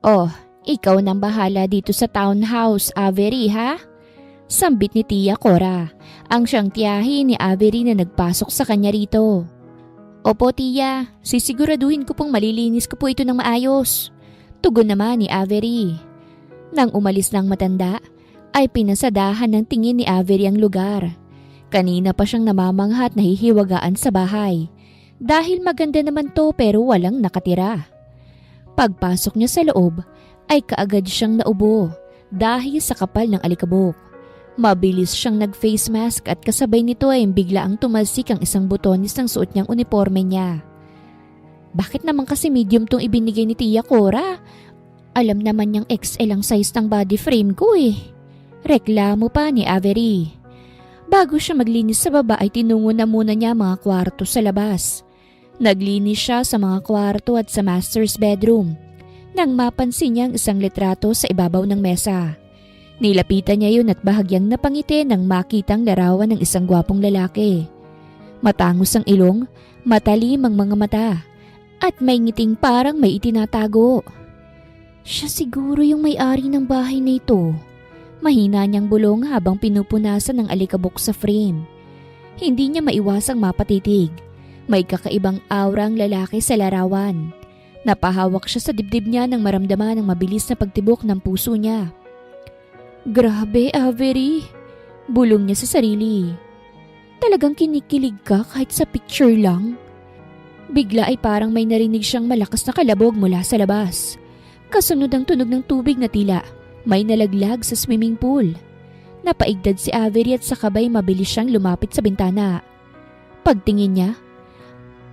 Oh, ikaw nang bahala dito sa townhouse, Avery ha? Sambit ni Tia Cora, ang siyang tiyahin ni Avery na nagpasok sa kanya rito. Opo Tia, sisiguraduhin ko pong malilinis ko po ito ng maayos. Tugon naman ni Avery. Nang umalis ng matanda, ay pinasadahan ng tingin ni Avery ang lugar. Kanina pa siyang namamangha at nahihiwagaan sa bahay. Dahil maganda naman to pero walang nakatira. Pagpasok niya sa loob, ay kaagad siyang naubo dahil sa kapal ng alikabok. Mabilis siyang nag-face mask at kasabay nito ay biglaang tumalsik ang isang butones ng suot niyang uniforme niya. Bakit naman kasi medium tong ibinigay ni Tia Cora? Alam naman niyang XL ang size ng body frame ko eh. Reklamo pa ni Avery. Bago siya maglinis sa baba ay tinungo na muna niya mga kwarto sa labas. Naglinis siya sa mga kwarto at sa master's bedroom nang mapansin niya ang isang litrato sa ibabaw ng mesa. Nilapitan niya yun at bahagyang napangiti nang makitang larawan ng isang gwapong lalaki. Matangos ang ilong, matalim ang mga mata, at may ngiting parang may itinatago. Siya siguro yung may-ari ng bahay na ito. Mahina niyang bulong habang pinupunasan ng alikabok sa frame. Hindi niya maiwasang mapatitig. May kakaibang aura ang lalaki sa larawan. Napahawak siya sa dibdib niya nang maramdaman ang mabilis na pagtibok ng puso niya. Grabe, Avery. Bulong niya sa sarili. Talagang kinikilig ka kahit sa picture lang. Bigla ay parang may narinig siyang malakas na kalabog mula sa labas. Kasunod ang tunog ng tubig na tila may nalaglag sa swimming pool. Napaigdad si Avery at sakabay mabilis siyang lumapit sa bintana. Pagtingin niya,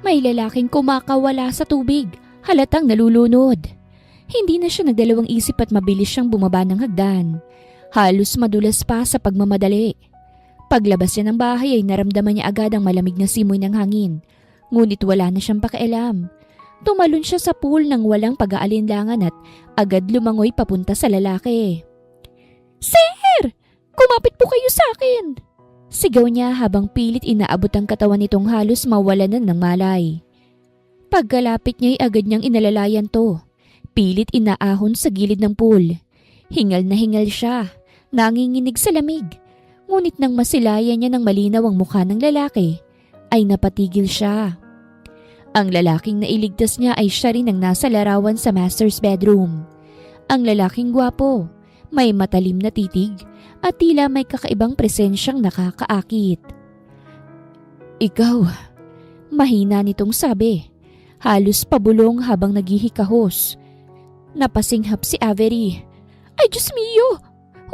may lalaking kumakawala sa tubig, halatang nalulunod. Hindi na siya nagdalawang isip at mabilis siyang bumaba ng hagdan. Halos madulas pa sa pagmamadali. Paglabas niya ng bahay ay naramdaman niya agad ang malamig na simoy ng hangin. Ngunit wala na siyang pakialam. Tumalon siya sa pool nang walang pag-aalinlangan at agad lumangoy papunta sa lalaki. Sir! Kumapit po kayo sa akin! Sigaw niya habang pilit inaabot ang katawan nitong halos mawalanan ng malay. Pagkalapit niya ay agad niyang inalalayan to. Pilit inaahon sa gilid ng pool. Hingal na hingal siya, nanginginig sa lamig. Ngunit nang masilayan niya ng malinaw ang mukha ng lalaki, ay napatigil siya. Ang lalaking nailigtas niya ay siya rin ang nasa larawan sa master's bedroom. Ang lalaking gwapo, may matalim na titig at tila may kakaibang presensyang nakakaakit. Ikaw, mahina nitong sabi. Halos pabulong habang naghihikahos. Napasinghap si Avery. Ay Diyos mio!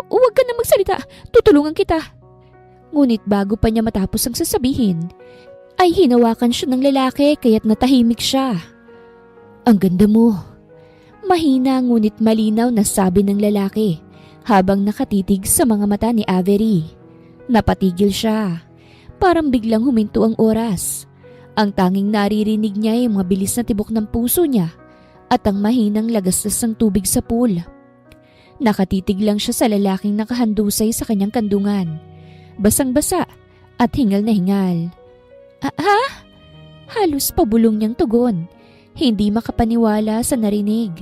Huwag ka na magsalita, tutulungan kita. Ngunit bago pa niya matapos ang sasabihin, ay hinawakan siya ng lalaki kaya't natahimik siya. Ang ganda mo. Mahina ngunit malinaw na sabi ng lalaki habang nakatitig sa mga mata ni Avery. Napatigil siya. Parang biglang huminto ang oras. Ang tanging naririnig niya ay ang mabilis na tibok ng puso niya at ang mahinang lagastas ng tubig sa pool. Nakatitig lang siya sa lalaking nakahandusay sa kanyang kandungan. Basang-basa at hingal na hingal. Ha? Halos pabulong niyang tugon. Hindi makapaniwala sa narinig.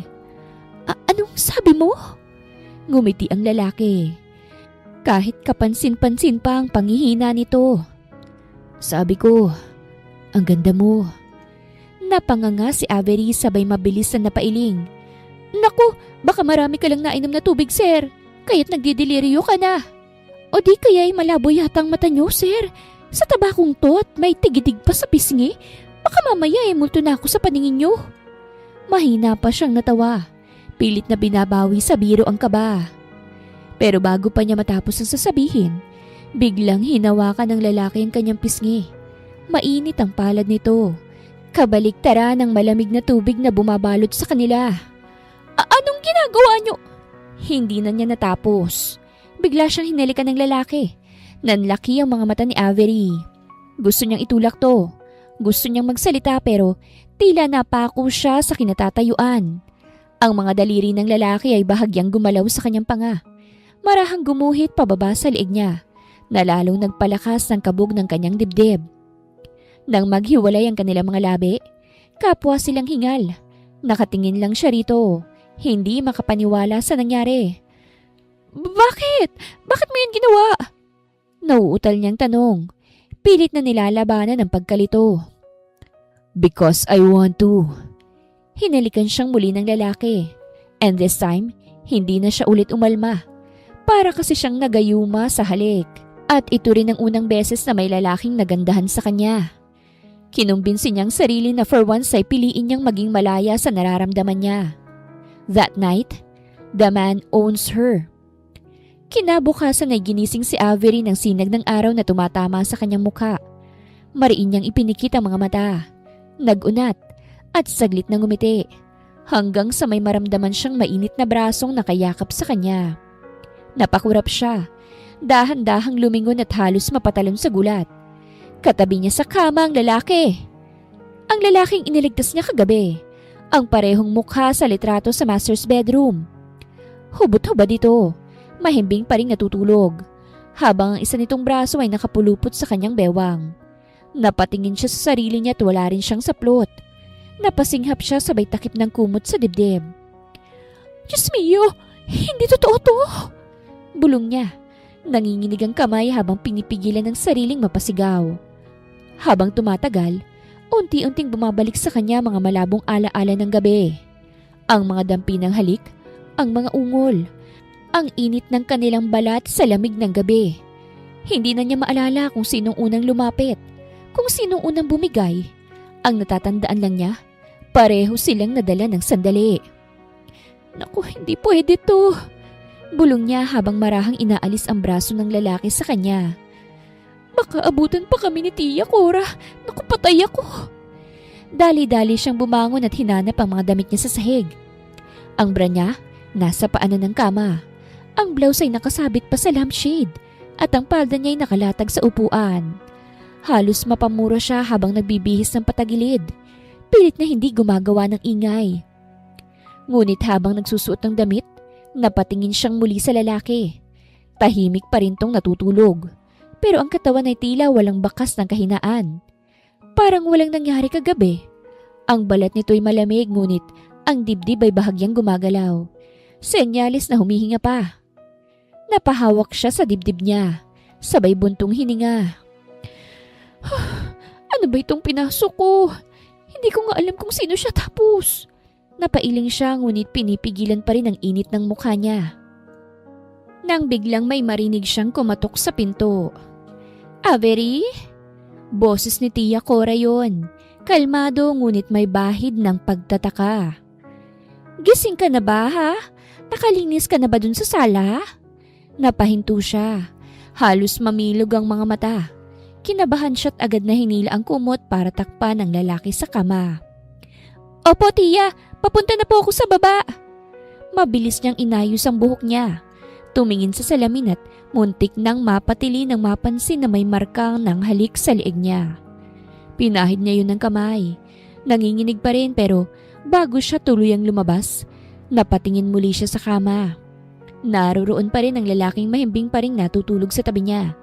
Anong sabi mo? Ngumiti ang lalaki. Kahit kapansin-pansin pa ang panghihina nito. Sabi ko, ang ganda mo. Napanganga si Avery sabay mabilis na napailing. Naku, baka marami ka lang nainom na tubig, sir. Kaya't nagdideliryo ka na. O di kaya'y malabo yatang mata niyo, sir. Sa tabakong to at may tigidig pa sa pisngi, baka mamaya multo na ako sa paningin niyo. Mahina pa siyang natawa. Pilit na binabawi sa biro ang kaba. Pero bago pa niya matapos ang sasabihin, biglang hinawakan ng lalaki ang kanyang pisngi. Mainit ang palad nito. Kabaliktaran ng malamig na tubig na bumabalot sa kanila. Anong ginagawa niyo? Hindi na niya natapos. Bigla siyang hinalikan ng lalaki. Nanlaki ang mga mata ni Avery. Gusto niyang itulak to. Gusto niyang magsalita pero tila napako siya sa kinatatayuan. Ang mga daliri ng lalaki ay bahagyang gumalaw sa kanyang panga. Marahang gumuhit pababa sa liig niya na lalong nagpalakas ng kabog ng kanyang dibdib. Nang maghiwalay ang kanilang mga labi, kapwa silang hingal. Nakatingin lang siya rito. hindi makapaniwala sa nangyari. Bakit? Bakit mo yun ginawa? Nauutal niyang tanong. Pilit na nilalabanan ang pagkalito. Because I want to. Hinalikan siyang muli ng lalaki. And this time, hindi na siya ulit umalma. Para kasi siyang nagayuma sa halik. At ito rin ang unang beses na may lalaking nagandahan sa kanya. Kinumbinsi niyang sarili na for once ay piliin niyang maging malaya sa nararamdaman niya. That night, the man owns her. Kinabukasan ay ginising si Avery ng sinag ng araw na tumatama sa kanyang mukha. Mariin niyang ipinikit ang mga mata, nagunat, at saglit na ngumiti. Hanggang sa may maramdaman siyang mainit na brasong nakayakap sa kanya. Napakurap siya. Dahan-dahang lumingon at halos mapatalon sa gulat. Katabi niya sa kama ang lalaki. Ang lalaking iniligtas niya kagabi. Ang parehong mukha sa litrato sa master's bedroom. Hubot-hubad ito. Mahimbing pa rin natutulog. Habang ang isa nitong braso ay nakapulupot sa kanyang bewang. Napatingin siya sa sarili niya at wala rin siyang saplot. Napasinghap siya sabay takip ng kumot sa dibdib. Diyos mio! Hindi totoo to! Bulong niya. Nanginginig ang kamay habang pinipigilan ng sariling mapasigaw. Habang tumatagal, unti-unting bumabalik sa kanya mga malabong alaala ng gabi. Ang mga dampi ng halik, ang mga ungol, ang init ng kanilang balat sa lamig ng gabi. Hindi na niya maalala kung sinong unang lumapit, kung sinong unang bumigay. Ang natatandaan lang niya, pareho silang nadala ng sandali. Naku, hindi pwede to. Bulong niya habang marahang inaalis ang braso ng lalaki sa kanya. Baka abutan pa kami ni Tia Cora. Naku, patay ako. Dali-dali siyang bumangon at hinanap ang mga damit niya sa sahig. Ang bra niya, nasa paanan ng kama. Ang blouse ay nakasabit pa sa lampshade at ang palda niya ay nakalatag sa upuan. Halos mapamura siya habang nagbibihis ng patagilid. Pilit na hindi gumagawa ng ingay. Ngunit habang nagsusuot ng damit, napatingin siyang muli sa lalaki. Tahimik pa rin tong natutulog. Pero ang katawan ay tila walang bakas ng kahinaan. Parang walang nangyari kagabi. Ang balat nito'y malamig ngunit ang dibdib ay bahagyang gumagalaw. Senyalis na humihinga pa. Napahawak siya sa dibdib niya. Sabay buntong hininga. Ano ba itong pinasok ko? Hindi ko nga alam kung sino siya tapos. Napailing siya ngunit pinipigilan pa rin ang init ng mukha niya. Nang biglang may marinig siyang kumatok sa pinto. Avery? Boses ni Tia Cora yon. Kalmado ngunit may bahid ng pagtataka. Gising ka na ba ha? Nakalinis ka na ba dun sa sala? Napahinto siya. Halos mamilog ang mga mata. Kinabahan siya't agad na hinila ang kumot para takpan ng lalaki sa kama. Opo Tia, papunta na po ako sa baba. Mabilis niyang inayos ang buhok niya. Tumingin sa salamin at muntik nang mapatili nang mapansin na may markang ng halik sa liig niya. Pinahid niya yun ng kamay. Nanginginig pa rin pero bago siya tuluyang lumabas, napatingin muli siya sa kama. Naroroon pa rin ang lalaking mahimbing pa rin natutulog sa tabi niya.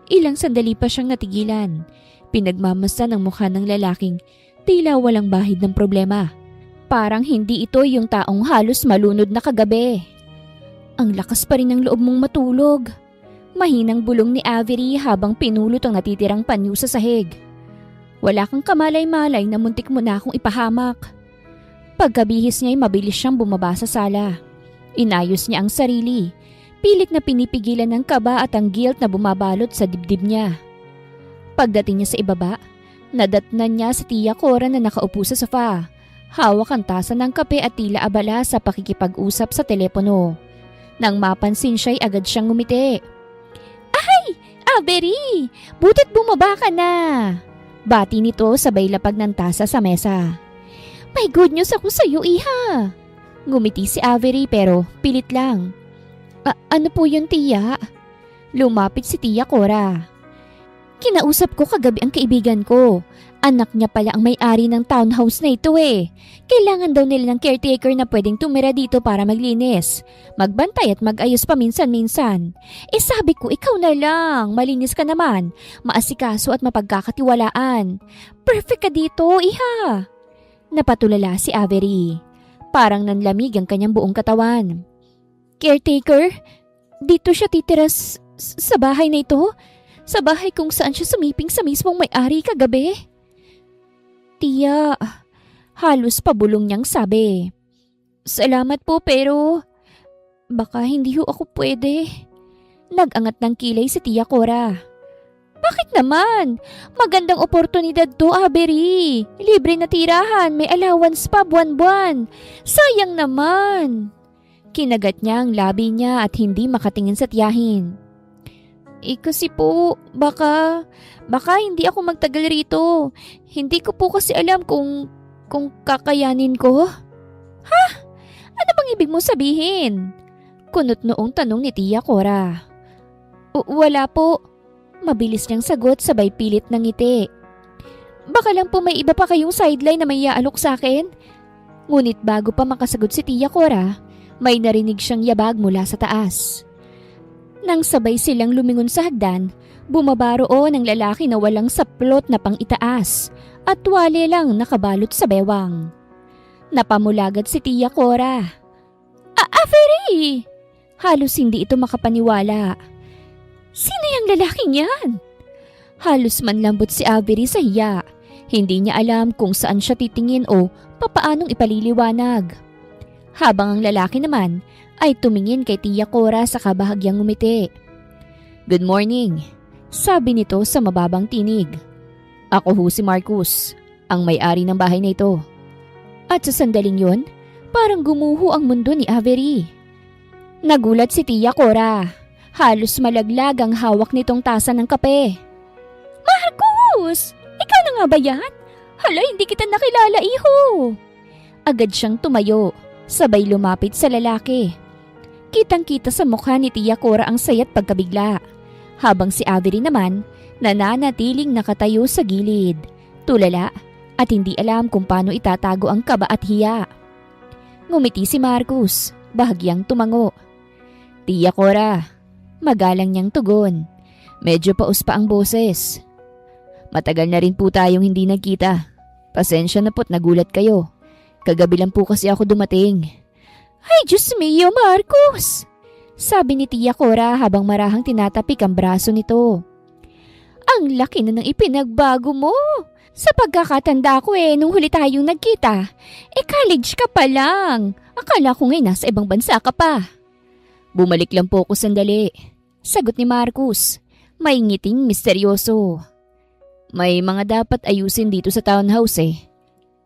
Ilang sandali pa siyang natigilan. Pinagmamasa ng mukha ng lalaking tila walang bahid ng problema. Parang hindi ito yung taong halos malunod na kagabi. Ang lakas pa rin ng loob mong matulog. Mahinang bulong ni Avery habang pinulot ang natitirang panyo sa sahig. Wala kang kamalay-malay na muntik mo na akong ipahamak. Pagkabihis niya ay mabilis siyang bumaba sa sala. Inayos niya ang sarili. Pilit na pinipigilan ng kaba at ang guilt na bumabalot sa dibdib niya. Pagdating niya sa ibaba, nadatnan niya si Tia Cora na nakaupo sa sofa. Hawak ang tasa ng kape at tila abala sa pakikipag-usap sa telepono. Nang mapansin siya'y agad siyang ngumiti. Ay! Avery! Butit bumaba ka na! Bati nito sabay lapag ng tasa sa mesa. May good news ako sa'yo, iha! Ngumiti si Avery pero pilit lang. Ano po yun, Tia? Lumapit si Tia Cora. Kinausap ko kagabi ang kaibigan ko. Anak niya pala ang may-ari ng townhouse na ito eh. Kailangan daw nila ng caretaker na pwedeng tumira dito para maglinis. Magbantay at mag-ayos paminsan-minsan. Sabi ko, ikaw na lang. Malinis ka naman. Maasikaso at mapagkakatiwalaan. Perfect ka dito, iha. Napatulala si Avery. Parang nanlamig ang kanyang buong katawan. Caretaker? Dito siya titira sa bahay na ito? Sa bahay kung saan siya sumiping sa mismong may-ari kagabi? Tiya, halos pabulong niyang sabi. Salamat po pero baka hindi ho ako pwede. Nag-angat ng kilay si Tia Cora. Bakit naman? Magandang oportunidad to, Avery. Libre na tirahan, may allowance pa buwan-buwan. Sayang naman. Kinagat niya ang labi niya at hindi makatingin sa tiyahin. Kasi po, baka hindi ako magtagal rito. Hindi ko po kasi alam kung kakayanin ko. Ha? Ano bang ibig mo sabihin? Kunot noong tanong ni Tia Cora. Wala po. Mabilis niyang sagot sabay pilit ng ngiti. Baka lang po may iba pa kayong sideline na may iaalok sa akin. Ngunit bago pa makasagot si Tia Cora, may narinig siyang yabag mula sa taas. Nang sabay silang lumingon sa hagdan, bumaba roon ang lalaki na walang saplot na pang-itaas at tuwalya lang nakabalot sa bewang. Napamulagat si Tia Cora. Avery! Halos hindi ito makapaniwala. Sino yung lalaking yan? Halos manlambot si Avery sa hiya. Hindi niya alam kung saan siya titingin o papaanong ipaliliwanag. Habang ang lalaki naman ay tumingin kay Tia Cora sa kabahagyang ngumiti. Good morning, sabi nito sa mababang tinig. Ako ho si Marcus, ang may-ari ng bahay na ito. At sa sandaling yon, parang gumuho ang mundo ni Avery. Nagulat si Tia Cora. Halos malaglag ang hawak nitong tasa ng kape. Marcus! Ikaw na nga ba yan? Hala, hindi kita nakilala, iho! Agad siyang tumayo, sabay lumapit sa lalaki. Kitang-kita sa mukha ni Tia Cora ang saya't pagkabigla. Habang si Avery naman, nananatiling nakatayo sa gilid, tulala at hindi alam kung paano itatago ang kaba at hiya. Ngumiti si Marcus, bahagyang tumango. Tia Cora, magalang niyang tugon. Medyo paus pa ang boses. Matagal na rin po tayong hindi nagkita. Pasensya na po't nagulat kayo. Kagabi lang po kasi ako dumating. Ay, Diyos mio, Marcus! Sabi ni Tia Cora habang marahang tinatapik ang braso nito. Ang laki na ng ipinagbago mo. Sa pagkakatanda ko nung huli tayong nagkita, college ka pa lang. Akala ko ngayon nasa ibang bansa ka pa. Bumalik lang po ako sandali, sagot ni Marcus. May ngiting misteryoso. May mga dapat ayusin dito sa townhouse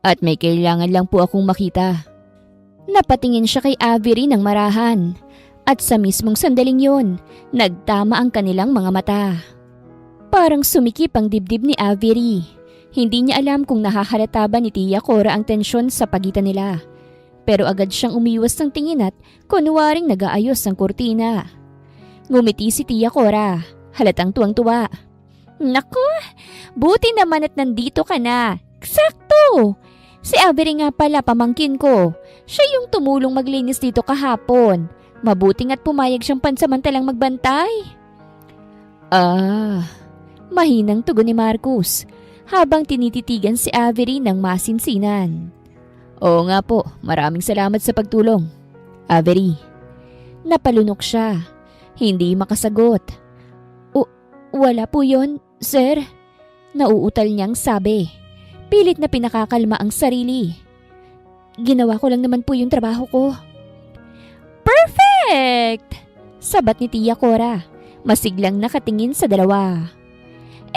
at may kailangan lang po akong makita. Napatingin siya kay Avery ng marahan at sa mismong sandaling yon, nagtama ang kanilang mga mata. Parang sumikip ang dibdib ni Avery. Hindi niya alam kung nahahalata ba ni Tia Cora ang tensyon sa pagitan nila. Pero agad siyang umiwas ng tingin at kunwaring nag-aayos ng kurtina. Ngumiti si Tia Cora, halatang tuwang-tuwa. Naku, buti naman at nandito ka na. Eksakto! Si Avery nga pala pamangkin ko. Siya yung tumulong maglinis dito kahapon. Mabuting at pumayag siyang pansamantalang magbantay. Mahinang tugon ni Marcus habang tinititigan si Avery ng masinsinan. Oo nga po, maraming salamat sa pagtulong. Avery. Napalunok siya. Hindi makasagot. Wala po yon, sir. Nauutal niyang sabi. Pilit na pinakakalma ang sarili. Ginawa ko lang naman po yung trabaho ko. Perfect! Sabat ni Tia Cora. Masiglang nakatingin sa dalawa.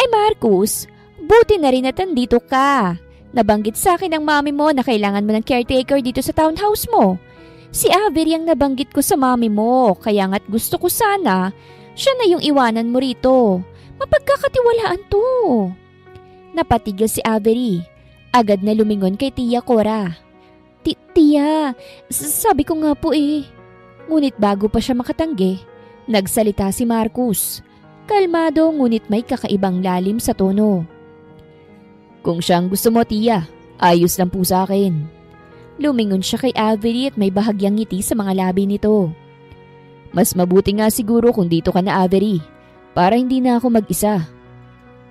Marcus, buti na rin at nandito ka. Nabanggit sa akin ng mami mo na kailangan mo ng caretaker dito sa townhouse mo. Si Avery ang nabanggit ko sa mami mo, kaya nga't gusto ko sana siya na yung iwanan mo rito. Mapagkakatiwalaan to. Napatigil si Avery. Agad na lumingon kay Tia Cora. Tia, sabi ko nga po Ngunit bago pa siya makatanggi, nagsalita si Marcus. Kalmado ngunit may kakaibang lalim sa tono. Kung siyang gusto mo, Tia, ayos lang po sa akin. Lumingon siya kay Avery at may bahagyang ngiti sa mga labi nito. Mas mabuti nga siguro kung dito ka na, Avery, para hindi na ako mag-isa.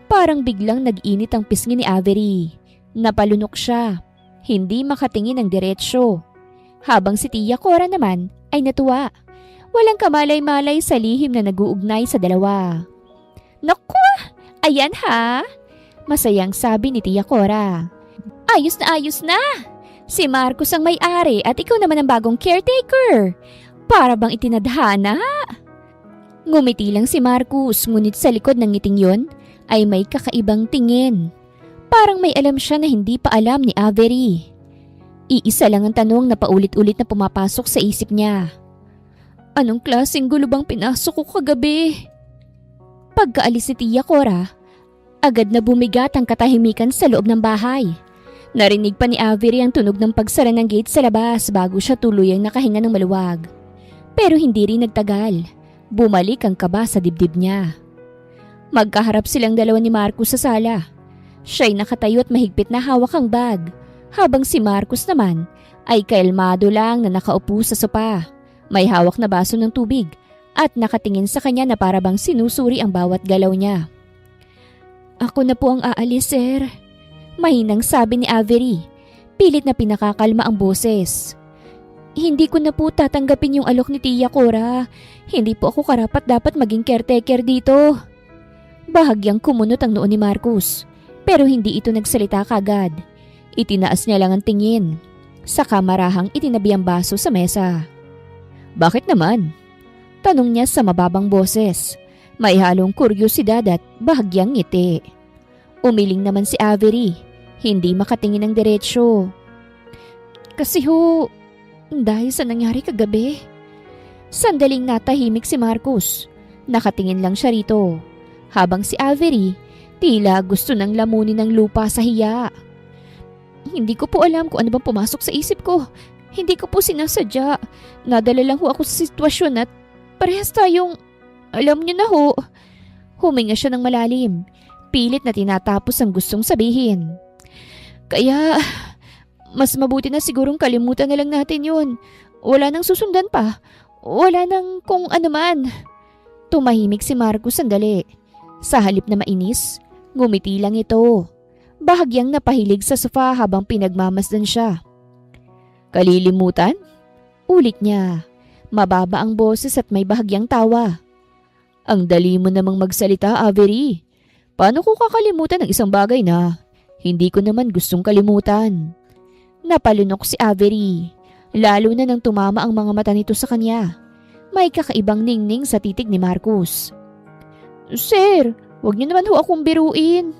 Parang biglang nag-init ang pisngi ni Avery. Napalunok siya, hindi makatingin ng diretsyo. Habang si Tia Cora naman ay natuwa. Walang kamalay-malay sa lihim na nag-uugnay sa dalawa. Naku! Ayan ha! Masayang sabi ni Tia Cora. Ayos na ayos na! Si Marcos ang may-ari at ikaw naman ang bagong caretaker. Para bang itinadhana? Ngumiti lang si Marcos, ngunit sa likod ng ngiting yon ay may kakaibang tingin. Parang may alam siya na hindi pa alam ni Avery. Iisa lang ang tanong na paulit-ulit na pumapasok sa isip niya. Anong klaseng gulo bang pinasok ko kagabi? Pagkaalis ni Tia Cora, agad na bumigat ang katahimikan sa loob ng bahay. Narinig pa ni Avery ang tunog ng pagsara ng gate sa labas bago siya tuluyang nakahinga ng maluwag. Pero hindi rin nagtagal. Bumalik ang kaba sa dibdib niya. Magkaharap silang dalawa ni Marcos sa sala. Siya'y nakatayo at mahigpit na hawak ang bag, habang si Marcos naman ay kailmado lang na nakaupo sa sopa. May hawak na baso ng tubig at nakatingin sa kanya na para bang sinusuri ang bawat galaw niya. Ako na po ang aalis, sir. Mahinang sabi ni Avery. Pilit na pinakakalma ang boses. Hindi ko na po tatanggapin yung alok ni Tia Cora. Hindi po ako karapat dapat maging caretaker dito. Bahagyang kumunot ang noo ni Marcos, pero hindi ito nagsalita kagad. Itinaas niya lang ang tingin. Saka marahang itinabi ang baso sa mesa. Bakit naman? Tanong niya sa mababang boses. May halong kuryosidad at bahagyang ngiti. Umiling naman si Avery. Hindi makatingin ng diretsyo. Kasi dahil sa nangyari kagabi. Sandaling natahimik si Marcos. Nakatingin lang siya rito. Habang si Avery, tila gusto nang lamunin ng lupa sa hiya. Hindi ko po alam kung ano bang pumasok sa isip ko. Hindi ko po sinasadya. Nadala lang ho ako sa sitwasyon at parehas tayong, alam niyo na ho. Huminga siya ng malalim. Pilit na tinatapos ang gustong sabihin. Kaya, mas mabuti na sigurong kalimutan na lang natin yun. Wala nang susundan pa. Wala nang kung ano man. Tumahimik si Marcos sandali. Sa halip na mainis, ngumiti lang ito. Bahagyang napahilig sa sofa habang pinagmamasdan siya. Kalilimutan? Ulit niya. Mababa ang boses at may bahagyang tawa. Ang dali mo namang magsalita, Avery. Paano ko kakalimutan ng isang bagay na hindi ko naman gustong kalimutan? Napalunok si Avery. Lalo na nang tumama ang mga mata nito sa kanya. May kakaibang ningning sa titig ni Marcos. Sir, wag niyo naman ho akong biruin.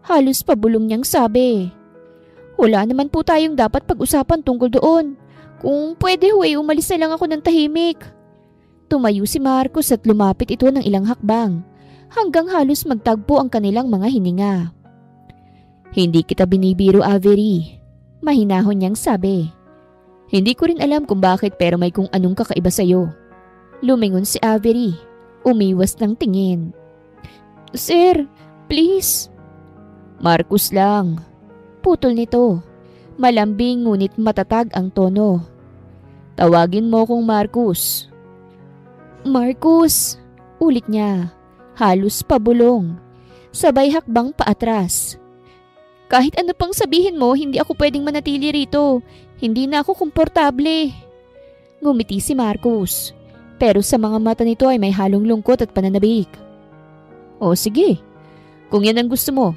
Halos pabulong niyang sabi. Wala naman po tayong dapat pag-usapan tungkol doon. Kung pwede umalis na lang ako ng tahimik. Tumayo si Marcos at lumapit ito ng ilang hakbang hanggang halos magtagpo ang kanilang mga hininga. Hindi kita binibiro, Avery. Mahinahon niyang sabi. Hindi ko rin alam kung bakit pero may kung anong kakaiba sa'yo. Lumingon si Avery. Umiwas ng tingin. Sir, please. Marcos lang. Putol nito. Malambing ngunit matatag ang tono. Tawagin mo kong Marcos. Marcos, ulit niya. Halos pabulong. Sabay hakbang paatras. Kahit ano pang sabihin mo, hindi ako pwedeng manatili rito. Hindi na ako komportable. Ngumiti si Marcos. Pero sa mga mata nito ay may halong lungkot at pananabik. O sige, kung yan ang gusto mo.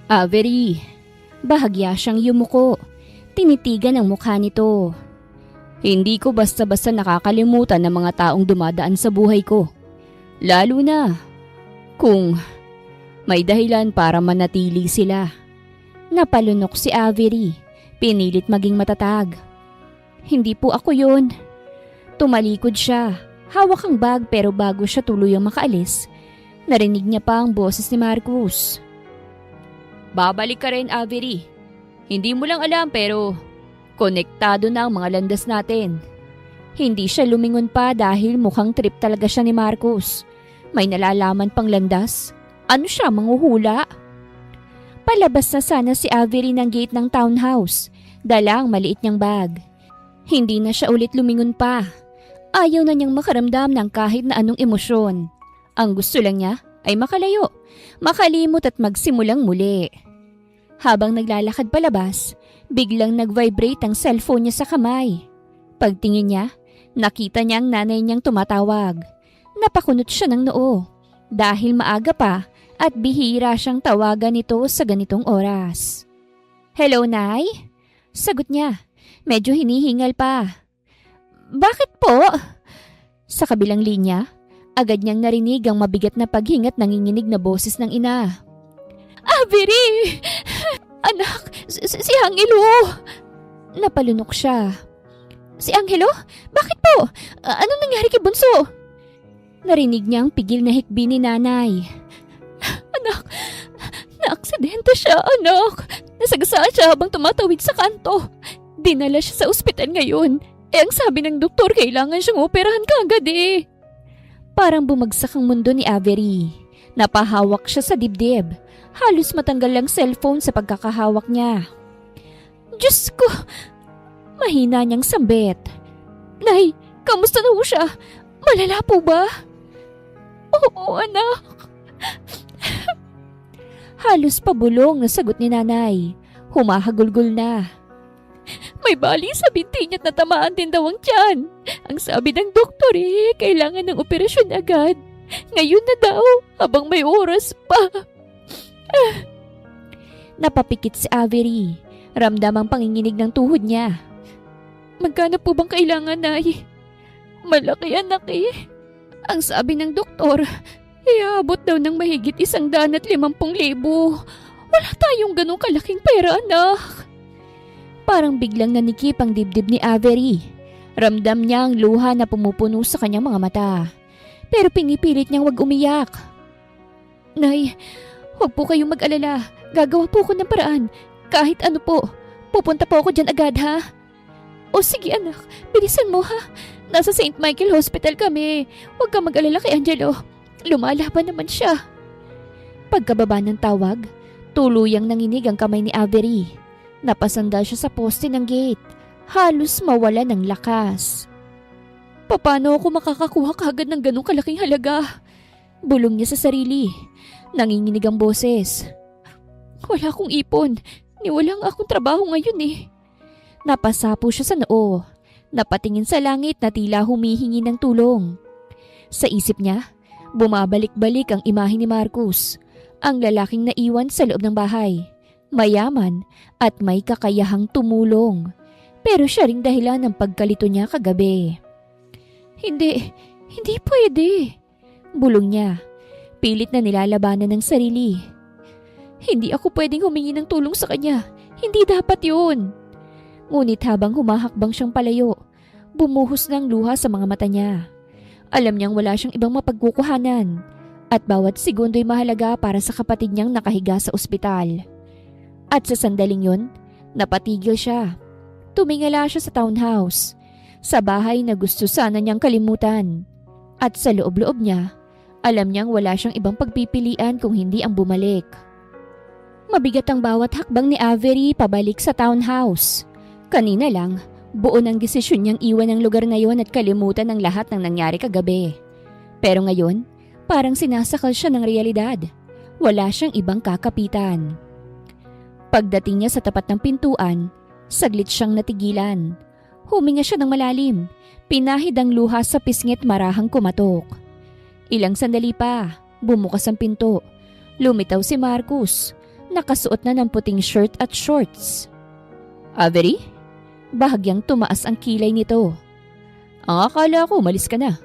Avery. Bahagya siyang yumuko. Tinitigan ang mukha nito. Hindi ko basta-basta nakakalimutan ng mga taong dumadaan sa buhay ko. Lalo na kung may dahilan para manatili sila. Napalunok si Avery. Pinilit maging matatag. Hindi po ako yun. Tumalikod siya. Hawak ang bag pero bago siya tuluyang makaalis, narinig niya pa ang boses ni Marcos. Babalik ka rin, Avery. Hindi mo lang alam pero konektado na ang mga landas natin. Hindi siya lumingon pa dahil mukhang trip talaga siya ni Marcos. May nalalaman pang landas. Ano siya, manghuhula? Palabas na sana si Avery ng gate ng townhouse. Dala ang maliit niyang bag. Hindi na siya ulit lumingon pa. Ayaw na niyang makaramdam ng kahit na anong emosyon. Ang gusto lang niya ay makalayo, makalimot at magsimulang muli. Habang naglalakad palabas, biglang nag-vibrate ang cellphone niya sa kamay. Pagtingin niya, nakita niya ang nanay niyang tumatawag. Napakunot siya ng noo dahil maaga pa at bihira siyang tawagan nito sa ganitong oras. "Hello, Nay?" Sagot niya. Medyo hinihingal pa. "Bakit po?" Sa kabilang linya, agad niyang narinig ang mabigat na paghingat nanginginig na boses ng ina. "Avery! Anak, si Angelo!" Napalunok siya. "Si Angelo? Bakit po? Anong nangyari kay Bunso?" Narinig niya ang pigil na hikbi ni nanay. "Anak, naaksidente siya, anak. Nasagasaan siya habang tumatawid sa kanto. Dinala siya sa ospital ngayon. Ang sabi ng doktor, kailangan siyang operahan kaagad eh." Parang bumagsak ang mundo ni Avery. Napahawak siya sa dibdib. Halos matanggal ang cellphone sa pagkakahawak niya. "Diyos ko!" Mahina niyang sambit. "Nay, kamusta na ho siya? Malala po ba?" "Oo, anak." Halos pabulong na sagot ni nanay. Humahagulgol na. "May bali sa binti niya't natamaan din daw ang tiyan. Ang sabi ng doktor kailangan ng operasyon agad. Ngayon na daw, habang may oras pa." Napapikit si Avery. Ramdam ang panginginig ng tuhod niya. "Magkano po bang kailangan, Nay?" "Malaki, anak eh. Ang sabi ng doktor, iabot daw ng mahigit 150,000. Wala tayong ganong kalaking pera, anak." Parang biglang nanikip ang dibdib ni Avery. Ramdam niya ang luha na pumupuno sa kanyang mga mata. Pero pinipilit niyang wag umiyak. "Nay, huwag po kayong mag-alala. Gagawa po ko ng paraan. Kahit ano po. Pupunta po ako dyan agad, ha?" "O sige, anak. Bilisan mo, ha? Nasa St. Michael Hospital kami. Huwag kang mag-alala kay Angelo. Lumalaban naman siya." Pagkababa ng tawag, tuluyang nanginig ang kamay ni Avery. Napasanda siya sa poste ng gate. Halos mawala ng lakas. "Paano ako makakakuha kagad ng ganong kalaking halaga?" Bulong niya sa sarili. Nanginginig ang boses. "Wala akong ipon. Niwalang akong trabaho ngayon eh." Napasapo siya sa noo. Napatingin sa langit na tila humihingi ng tulong. Sa isip niya, bumabalik-balik ang imahe ni Marcus, ang lalaking naiwan sa loob ng bahay. Mayaman at may kakayahang tumulong. Pero siya ring dahilan ng pagkalito niya kagabi. Hindi pwede." Bulong niya. Pilit na nilalabanan ng sarili. "Hindi ako pwedeng humingi ng tulong sa kanya. Hindi dapat yun." Ngunit habang humahakbang siyang palayo, bumuhos ng luha sa mga mata niya. Alam niyang wala siyang ibang mapagkukuhanan at bawat segundo'y mahalaga para sa kapatid niyang nakahiga sa ospital. At sa sandaling yun, napatigil siya. Tumingala siya sa townhouse, sa bahay na gusto sana niyang kalimutan. At sa loob-loob niya, alam niyang wala siyang ibang pagpipilian kung hindi ang bumalik. Mabigat ang bawat hakbang ni Avery pabalik sa townhouse. Kanina lang, buo ng desisyon niyang iwan ang lugar na yon at kalimutan ang lahat ng nangyari kagabi. Pero ngayon, parang sinasakal siya ng realidad. Wala siyang ibang kakapitan. Pagdating niya sa tapat ng pintuan, saglit siyang natigilan. Huminga siya ng malalim. Pinahid ang luha sa pisngit marahang kumatok. Ilang sandali pa, bumukas ang pinto. Lumitaw si Marcus. Nakasuot na ng puting shirt at shorts. "Avery?" Bahagyang tumaas ang kilay nito. "Ang akala ko umalis ka na."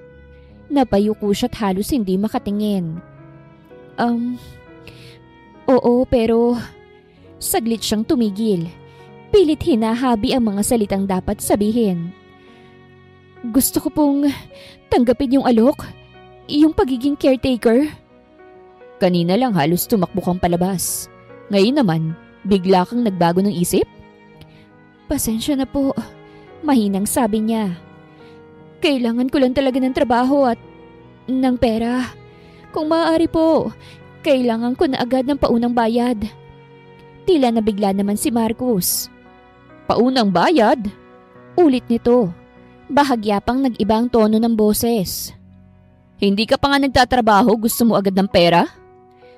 Napayuko siya't halos hindi makatingin. Oo, pero..." Saglit siyang tumigil. Pilit hinahabi ang mga salitang dapat sabihin. "Gusto ko pong tanggapin yung alok, yung pagiging caretaker." Kanina lang halos tumakbo kang palabas. Ngayon naman, bigla kang nagbago ng isip? "Pasensya na po," mahinang sabi niya. "Kailangan ko lang talaga ng trabaho at ng pera. Kung maaari po, kailangan ko na agad ng paunang bayad." Tila nabigla naman si Marcus. "Paunang bayad?" Ulit nito. Bahagya pang nag-iba ang tono ng boses. "Hindi ka pa nga nagtatrabaho, gusto mo agad ng pera?"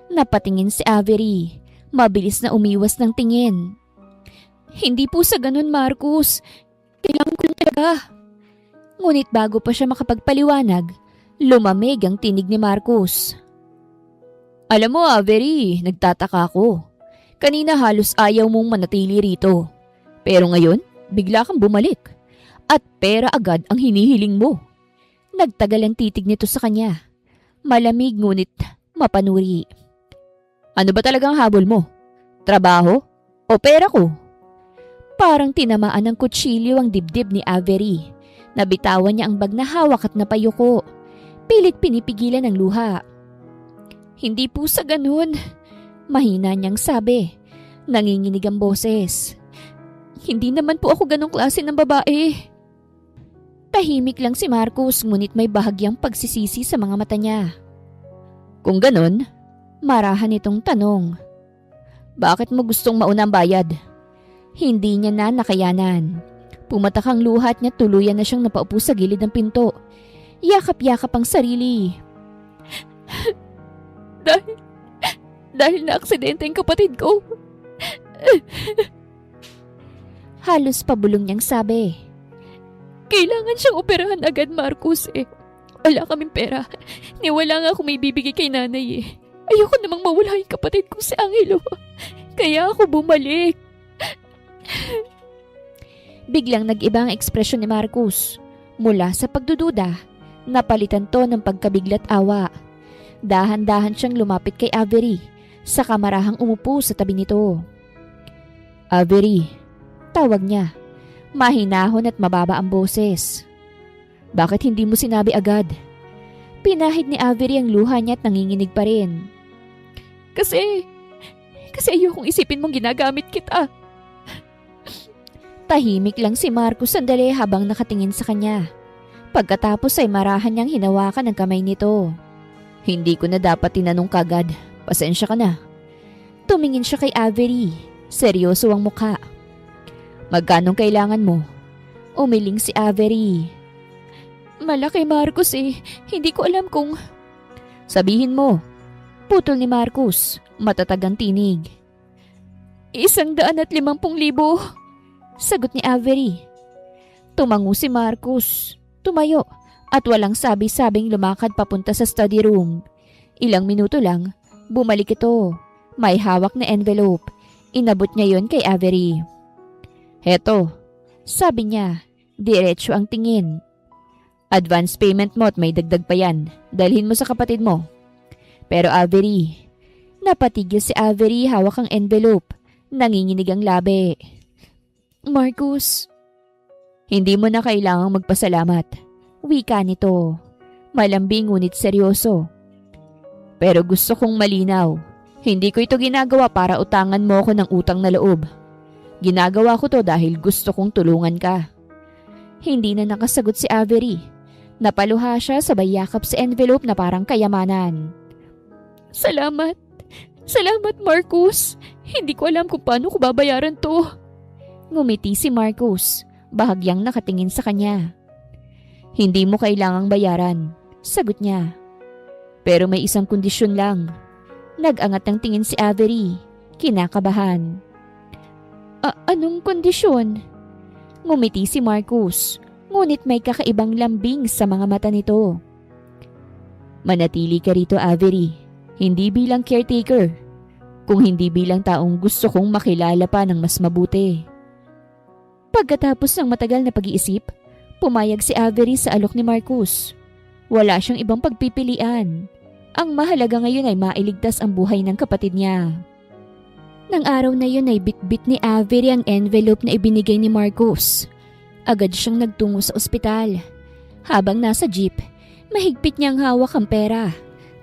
Napatingin si Avery. Mabilis na umiwas ng tingin. "Hindi po sa ganun, Marcus. Kailangan ko lang talaga." Ngunit bago pa siya makapagpaliwanag, lumamig ang tinig ni Marcus. Alam mo, Avery, nagtataka ako. Kanina halos ayaw mong manatili rito. Pero ngayon, bigla kang bumalik. At pera agad ang hinihiling mo. Nagtagal ang titig nito sa kanya. Malamig ngunit mapanuri. Ano ba talagang habol mo? Trabaho? O pera ko? Parang tinamaan ng kutsilyo ang dibdib ni Avery. Nabitawan niya ang bag na hawak at napayuko. Pilit pinipigilan ang luha. Hindi po sa ganun. Mahina niyang sabi. Nanginginig ang boses. Hindi naman po ako ganong klase ng babae. Tahimik lang si Marcus ngunit may bahagyang pagsisisi sa mga mata niya. Kung ganon, marahan itong tanong. Bakit mo gustong mauna ang bayad? Hindi niya na nakayanan. Pumatak ang luha at niya tuluyan na siyang napaupo sa gilid ng pinto. Yakap-yakap ang sarili. dahil na-aksidente ang kapatid ko. Halos pabulong niyang sabi. Kailangan siyang operahan agad, Marcus eh. Wala kaming pera. Niwala nga kung may bibigay kay nanay eh. Ayoko namang mawala yung kapatid ko si Angelo. Kaya ako bumalik. Biglang nag-iba ang ekspresyon ni Marcus. Mula sa pagdududa, napalitan to ng pagkabiglat awa. Dahan-dahan siyang lumapit kay Avery, sa kamarahang umupo sa tabi nito. Avery, tawag niya. Mahinahon at mababa ang boses. Bakit hindi mo sinabi agad? Pinahid ni Avery ang luha niya at nanginginig pa rin. Kasi ayokong isipin mong ginagamit kita. Tahimik lang si Marcus sandali habang nakatingin sa kanya. Pagkatapos ay marahan niyang hinawakan ang kamay nito. Hindi ko na dapat tinanong kagad. Pasensya ka na. Tumingin siya kay Avery. Seryoso ang mukha. Magkanong kailangan mo? Umiling si Avery. Malaki, Marcus eh. Hindi ko alam kung... Sabihin mo. Putol ni Marcus. Matatag ang tinig. 150,000. Sagot ni Avery. Tumango si Marcus. Tumayo at walang sabi-sabing lumakad papunta sa study room. Ilang minuto lang, bumalik ito. May hawak na envelope. Inabot niya yon kay Avery. Heto, sabi niya, diretso ang tingin. Advance payment mo at may dagdag pa yan. Dalhin mo sa kapatid mo. Pero Avery, napatigil si Avery hawak ang envelope. Nanginginig ang labi. Marcus, hindi mo na kailangang magpasalamat. Wika nito. Malambing ngunit seryoso. Pero gusto kong malinaw. Hindi ko ito ginagawa para utangan mo ako ng utang na loob. Ginagawa ko to dahil gusto kong tulungan ka. Hindi na nakasagot si Avery. Napaluha siya sabay yakap sa envelope na parang kayamanan. Salamat. Salamat, Marcus. Hindi ko alam kung paano ko babayaran to. Ngumiti si Marcus, bahagyang nakatingin sa kanya. Hindi mo kailangang bayaran, sagot niya. Pero may isang kondisyon lang. Nag-angat ng tingin si Avery, kinakabahan. Anong kondisyon? Ngumiti si Marcus, ngunit may kakaibang lambing sa mga mata nito. Manatili ka rito, Avery, hindi bilang caretaker, kung hindi bilang taong gusto kong makilala pa ng mas mabuti. Pagkatapos ng matagal na pag-iisip, pumayag si Avery sa alok ni Marcus. Wala siyang ibang pagpipilian. Ang mahalaga ngayon ay mailigtas ang buhay ng kapatid niya. Nang araw na yun ay bitbit ni Avery ang envelope na ibinigay ni Marcus. Agad siyang nagtungo sa ospital. Habang nasa jeep, mahigpit niyang hawak ang pera.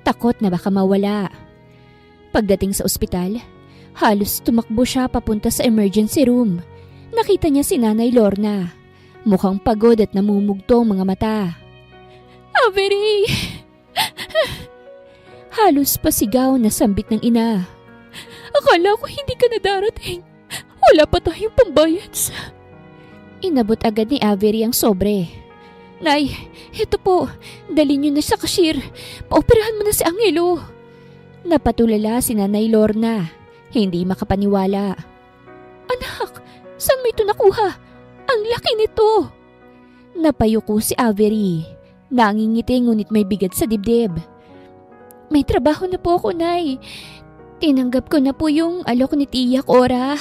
Takot na baka mawala. Pagdating sa ospital, halos tumakbo siya papunta sa emergency room. Nakita niya si Nanay Lorna. Mukhang pagod at namumugto ang mga mata. Avery! Halos pasigaw na sambit ng ina. Akala ko hindi ka na darating. Wala pa tayong pambayad sa... Inabot agad ni Avery ang sobre. Nay, ito po. Dalhin niyo na sa cashier. Paoperahan mo na si Angelo. Napatulala si Nanay Lorna. Hindi makapaniwala. Anak, saan mo ito nakuha? Ang laki nito. Napayuko si Avery. Nangingiti ngunit may bigat sa dibdib. May trabaho na po ako, Nay. Tinanggap ko na po yung alok ni Tiya Cora.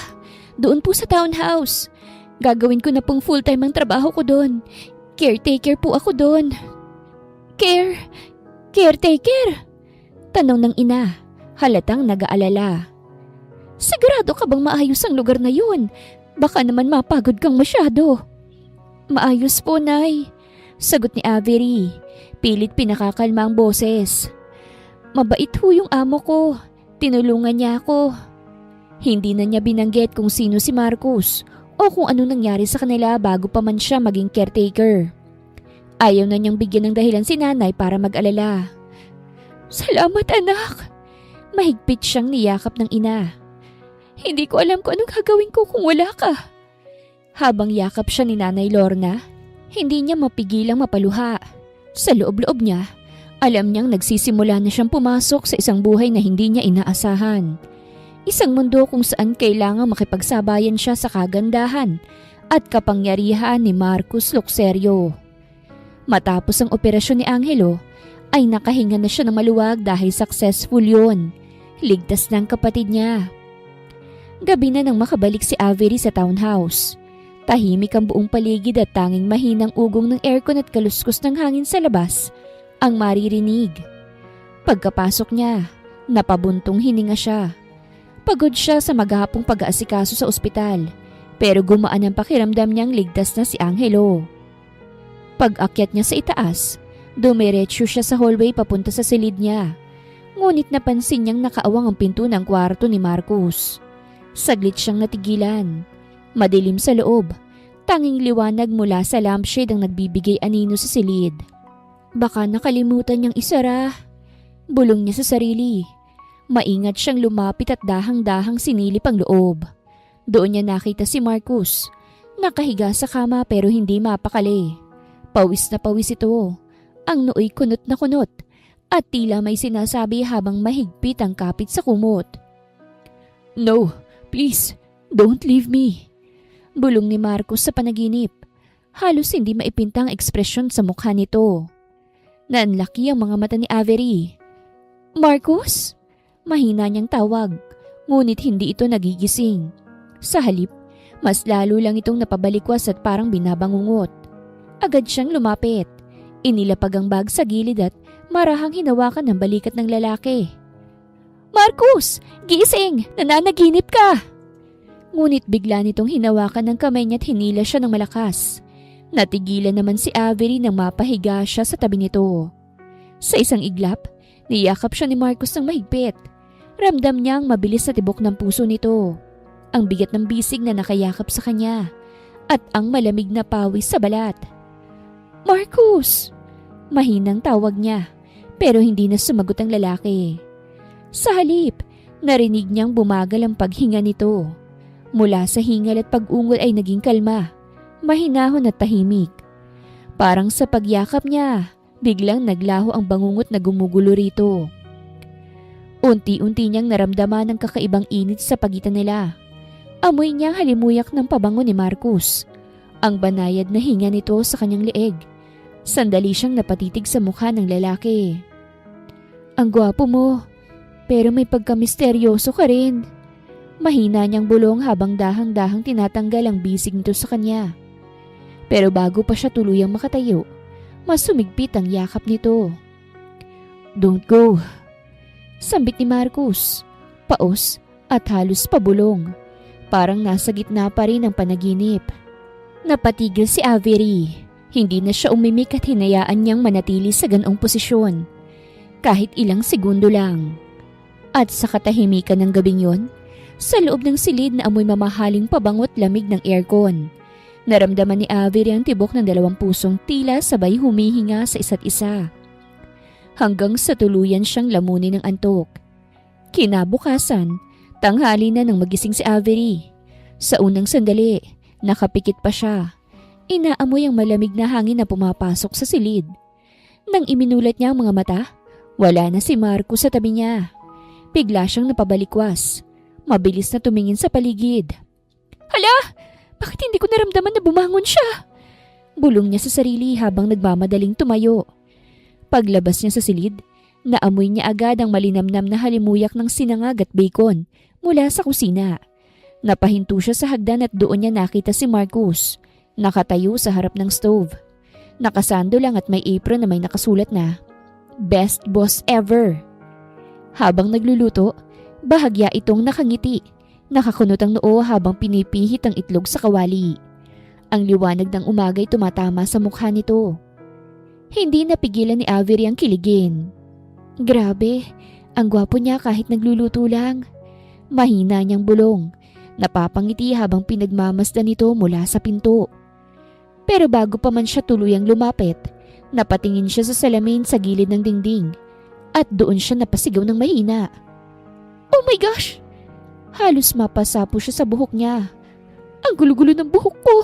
Doon po sa townhouse. Gagawin ko na pong full-time ang trabaho ko doon. Caretaker po ako doon. Caretaker? Tanong ng ina, halatang nag-aalala. Sigurado ka bang maayos ang lugar na yun? Baka naman mapagod kang masyado. Maayos po, Nay. Sagot ni Avery. Pilit pinakakalma ang boses. Mabait ho yung amo ko. Tinulungan niya ako. Hindi na niya binanggit kung sino si Marcus o kung ano nangyari sa kanila bago pa man siya maging caretaker. Ayaw na niyang bigyan ng dahilan si nanay para mag-alala. Salamat, anak. Mahigpit siyang niyakap ng ina. Hindi ko alam kung anong gagawin ko kung wala ka. Habang yakap siya ni Nanay Lorna, hindi niya mapigilang mapaluha. Sa loob-loob niya, alam niyang nagsisimula na siyang pumasok sa isang buhay na hindi niya inaasahan. Isang mundo kung saan kailangang makipagsabayan siya sa kagandahan at kapangyarihan ni Marcus Luxerio. Matapos ang operasyon ni Angelo, ay nakahinga na siya ng maluwag dahil successful yun. Ligtas ng kapatid niya. Gabi na nang makabalik si Avery sa townhouse. Tahimik ang buong paligid at tanging mahinang ugong ng aircon at kaluskos ng hangin sa labas ang maririnig. Pagkapasok niya, napabuntong hininga siya. Pagod siya sa maghapong pag-aasikaso sa ospital, pero gumaan ang pakiramdam niyang ligtas na si Angelo. Pag-akyat niya sa itaas, dumiretso siya sa hallway papunta sa silid niya. Ngunit napansin niyang nakaawang ang pinto ng kwarto ni Marcus. Saglit siyang natigilan. Madilim sa loob, tanging liwanag mula sa lampshade ang nagbibigay anino sa silid. Baka nakalimutan niyang isara. Bulong niya sa sarili. Maingat siyang lumapit at dahang-dahang sinilip ang loob. Doon niya nakita si Marcus. Nakahiga sa kama pero hindi mapakali. Pawis na pawis ito. Ang nooy kunot na kunot at tila may sinasabi habang mahigpit ang kapit sa kumot. No, please, don't leave me. Bulong ni Marcus sa panaginip. Halos hindi maipintang ekspresyon sa mukha nito. Nanlaki ang mga mata ni Avery. Marcus? Mahina niyang tawag, ngunit hindi ito nagigising. Sa halip, mas lalo lang itong napabalikwas at parang binabangungot. Agad siyang lumapit. Inilapag ang bag sa gilid at marahang hinawakan ng balikat ng lalaki. Marcus! Gising! Nananaginip ka! Ngunit bigla nitong hinawakan ng kamay niya at hinila siya ng malakas. Natigilan naman si Avery nang mapahiga siya sa tabi nito. Sa isang iglap, niyakap siya ni Marcus ng mahigpit. Ramdam niyang mabilis na tibok ng puso nito. Ang bigat ng bisig na nakayakap sa kanya at ang malamig na pawis sa balat. Marcus! Mahinang tawag niya pero hindi na sumagot ang lalaki. Sa halip, narinig niyang bumagal ang paghinga nito. Mula sa hingal at pag-ungol ay naging kalma, mahinahon at tahimik. Parang sa pagyakap niya, biglang naglaho ang bangungot na gumugulo rito. Unti-unti niyang naramdaman ang kakaibang init sa pagitan nila. Amoy niyang halimuyak ng pabango ni Marcus. Ang banayad na hinga nito sa kanyang leeg. Sandali siyang napatitig sa mukha ng lalaki. Ang gwapo mo, pero may pagkamisteryoso ka rin. Mahina niyang bulong habang dahang-dahang tinatanggal ang bisig nito sa kanya. Pero bago pa siya tuluyang makatayo, mas sumigpit ang yakap nito. Don't go. Sambit ni Marcus, paos at halos pabulong. Parang nasa gitna pa rin ang panaginip. Napatigil si Avery. Hindi na siya umimik at hinayaan niyang manatili sa ganong posisyon. Kahit ilang segundo lang. At sa katahimikan ng gabing yon, sa loob ng silid na amoy mamahaling pabangot lamig ng aircon, naramdaman ni Avery ang tibok ng dalawang pusong tila sabay humihinga sa isa't isa. Hanggang sa tuluyan siyang lamunin ng antok. Kinabukasan, tanghali na nang magising si Avery. Sa unang sandali, nakapikit pa siya. Inaamoy ang malamig na hangin na pumapasok sa silid. Nang iminulat niya ang mga mata, wala na si Marcus sa tabi niya. Bigla siyang napabalikwas. Mabilis na tumingin sa paligid. Hala! Bakit hindi ko naramdaman na bumangon siya? Bulong niya sa sarili habang nagmamadaling tumayo. Paglabas niya sa silid, naamoy niya agad ang malinamnam na halimuyak ng sinangag at bacon mula sa kusina. Napahinto siya sa hagdan at doon niya nakita si Marcus, nakatayo sa harap ng stove. Nakasando lang at may apron na may nakasulat na, "Best boss ever." Habang nagluluto, bahagya itong nakangiti. Nakakunot ang noo habang pinipihit ang itlog sa kawali. Ang liwanag ng umaga'y tumatama sa mukha nito. Hindi napigilan ni Avery ang kiligin. Grabe, ang gwapo niya kahit nagluluto lang. Mahina niyang bulong. Napapangiti habang pinagmamasdan nito mula sa pinto. Pero bago pa man siya tuluyang lumapit, napatingin siya sa salamin sa gilid ng dingding at doon siya napasigaw ng mahina. Oh my gosh! Halos mapasapo siya sa buhok niya. Ang gulo-gulo ng buhok ko!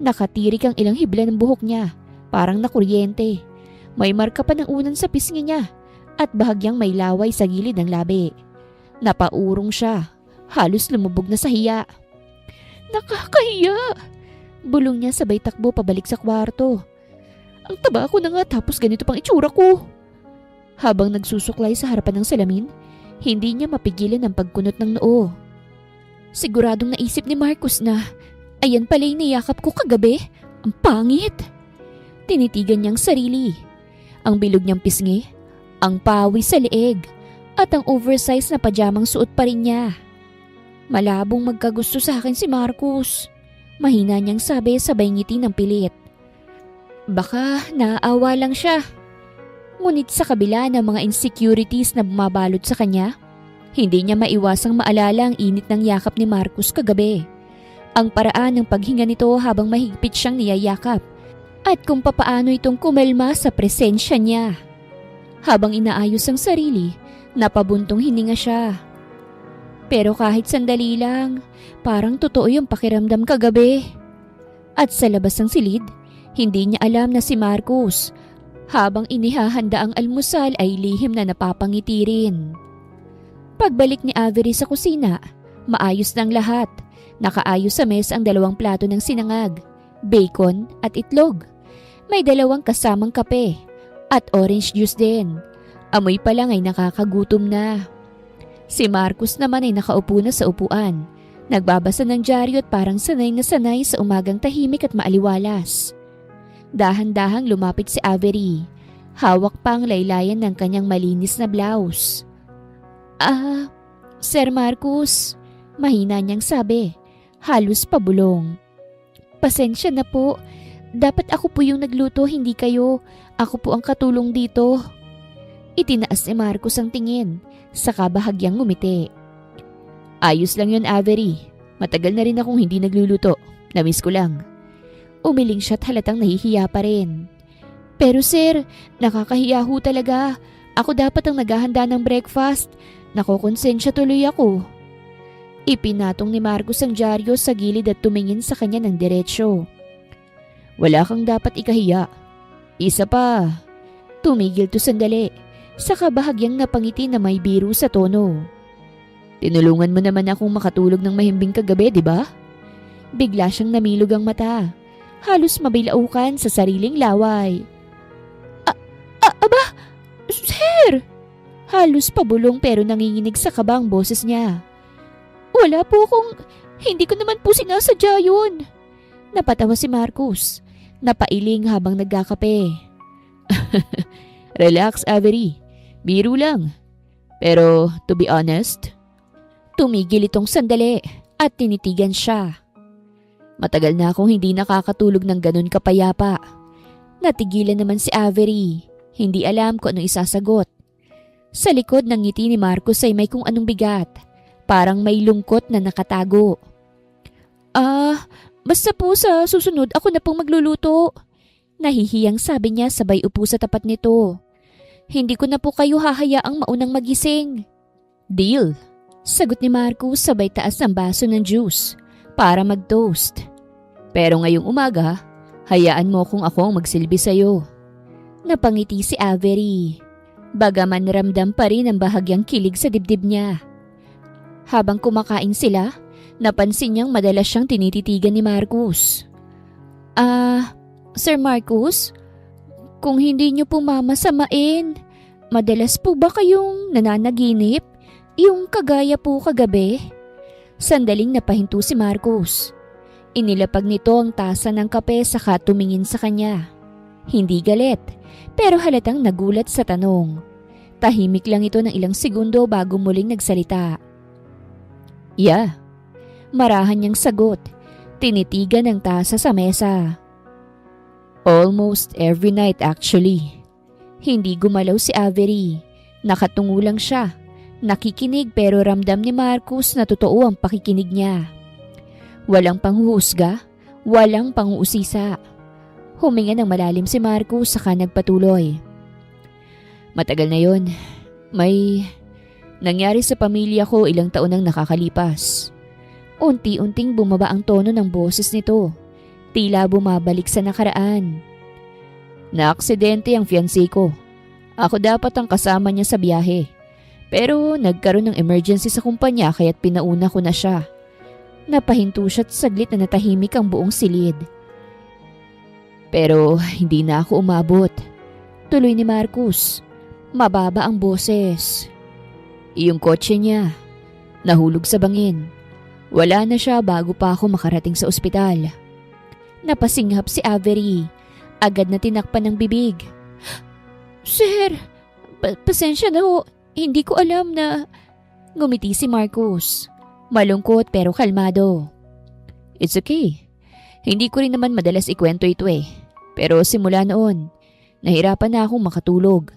Nakatirik ang ilang hibla ng buhok niya, parang nakuryente. May marka pa ng unan sa pisngi niya at bahagyang may laway sa gilid ng labi. Napaurong siya. Halos lumubog na sa hiya. Nakakahiya! Bulong niya sabay takbo pabalik sa kwarto. Ang taba ko na nga tapos ganito pang itsura ko. Habang nagsusuklay sa harapan ng salamin, hindi niya mapigilan ang pagkunot ng noo. Siguradong naisip ni Marcus na, ayan pala yung niyakap ko kagabi. Ang pangit! Tinitigan niyang sarili. Ang bilog niyang pisngi, ang pawis sa leeg, at ang oversized na pajamang suot pa rin niya. Malabong magkagusto sa akin si Marcus. Mahina niyang sabi sabay ngiti ng pilit. Baka naaawa lang siya. Ngunit sa kabila ng mga insecurities na bumabalot sa kanya, hindi niya maiwasang maalala ang init ng yakap ni Marcus kagabi. Ang paraan ng paghinga nito habang mahigpit siyang niyayakap at kung papaano itong kumelma sa presensya niya. Habang inaayos ang sarili, napabuntong hininga siya. Pero kahit sandali lang, parang totoo yung pakiramdam kagabi. At sa labas ng silid, hindi niya alam na si Marcus, habang inihahanda ang almusal ay lihim na napapangiti rin. Pagbalik ni Avery sa kusina, maayos ng lahat. Nakaayos sa mesa ang 2 plato ng sinangag, bacon at itlog. May 2 kasamang kape at orange juice din. Amoy pa lang ay nakakagutom na. Si Marcus naman ay nakaupo na sa upuan. Nagbabasa ng dyaryo at parang sanay na sanay sa umagang tahimik at maaliwalas. Dahan-dahang lumapit si Avery. Hawak pa ang laylayan ng kanyang malinis na blouse. Sir Marcus, mahina niyang sabi. Halos pabulong. Pasensya na po. Dapat ako po yung nagluto, hindi kayo. Ako po ang katulong dito. Itinaas ni Marcus ang tingin. Saka bahagyang ngumiti. Ayos lang yun, Avery. Matagal na rin akong hindi nagluluto. Namiss ko lang. Umiling siya at halatang nahihiya pa rin. Pero sir, nakakahiya ho talaga. Ako dapat ang naghahanda ng breakfast. Nakokonsensya tuloy ako. Ipinatong ni Marcus ang dyaryo sa gilid at tumingin sa kanya ng diretsyo. Wala kang dapat ikahiya. Isa pa. Tumigil to sandali. Saka bahagyang napangiti na may biro sa tono. Tinulungan mo naman akong makatulog ng mahimbing kagabi, di ba? Bigla siyang namilog ang mata. Halos mabilaukan sa sariling laway. Aba, sir! Halos pabulong pero nanginginig sa kaba ang boses niya. Wala po akong... Hindi ko naman po sinasadya yun. Napatawa si Marcus. Napailing habang nagkakape. Relax, Avery. Biro lang. Pero to be honest, tumigil itong sandali at tinitigan siya. Matagal na akong hindi nakakatulog ng ganun kapayapa. Natigilan naman si Avery. Hindi alam kung anong isasagot. Sa likod ng ngiti ni Marcus ay may kung anong bigat. Parang may lungkot na nakatago. Basta po sa susunod ako na pong magluluto. Nahihiyang sabi niya sabay upo sa tapat nito. Hindi ko na po kayo hahayaang maunang magising. Deal. Sagot ni Marcus sabay taas ng baso ng juice para mag-toast. Pero ngayong umaga, hayaan mo kung ako ang magsilbi sa'yo. Napangiti si Avery. Bagaman ramdam pa rin ang bahagyang kilig sa dibdib niya. Habang kumakain sila, napansin niyang madalas siyang tinititigan ni Marcus. Sir Marcus, kung hindi niyo po mamasamain, madalas po ba kayong nananaginip? Yung kagaya po kagabi? Sandaling napahinto si Marcus. Inilapag nito ang tasa ng kape saka tumingin sa kanya. Hindi galit, pero halatang nagulat sa tanong. Tahimik lang ito ng ilang segundo bago muling nagsalita. Yeah. Marahan niyang sagot. Tinitigan ang tasa sa mesa. Almost every night actually. Hindi gumalaw si Avery. Nakatungo lang siya. Nakikinig pero ramdam ni Marcus na totoo ang pakikinig niya. Walang panghuhusga, walang panguusisa. Huminga ng malalim si Marcus saka nagpatuloy. Matagal na yon. May nangyari sa pamilya ko ilang taon nang nakakalipas. Unti-unting bumaba ang tono ng boses nito. Tila bumabalik sa nakaraan. Naaksidente ang fiancé ko. Ako dapat ang kasama niya sa biyahe. Pero nagkaroon ng emergency sa kumpanya kaya't pinauna ko na siya. Napahinto siya't saglit na natahimik ang buong silid. Pero hindi na ako umabot. Tuloy ni Marcus. Mababa ang boses. Yung kotse niya, nahulog sa bangin. Wala na siya bago pa ako makarating sa ospital. Napasinghap si Avery. Agad na tinakpan ng bibig. Sir, pasensya na ho. Hindi ko alam na... Ngumiti si Marcus. Malungkot pero kalmado. It's okay. Hindi ko rin naman madalas ikwento ito eh. Pero simula noon, nahirapan na akong makatulog.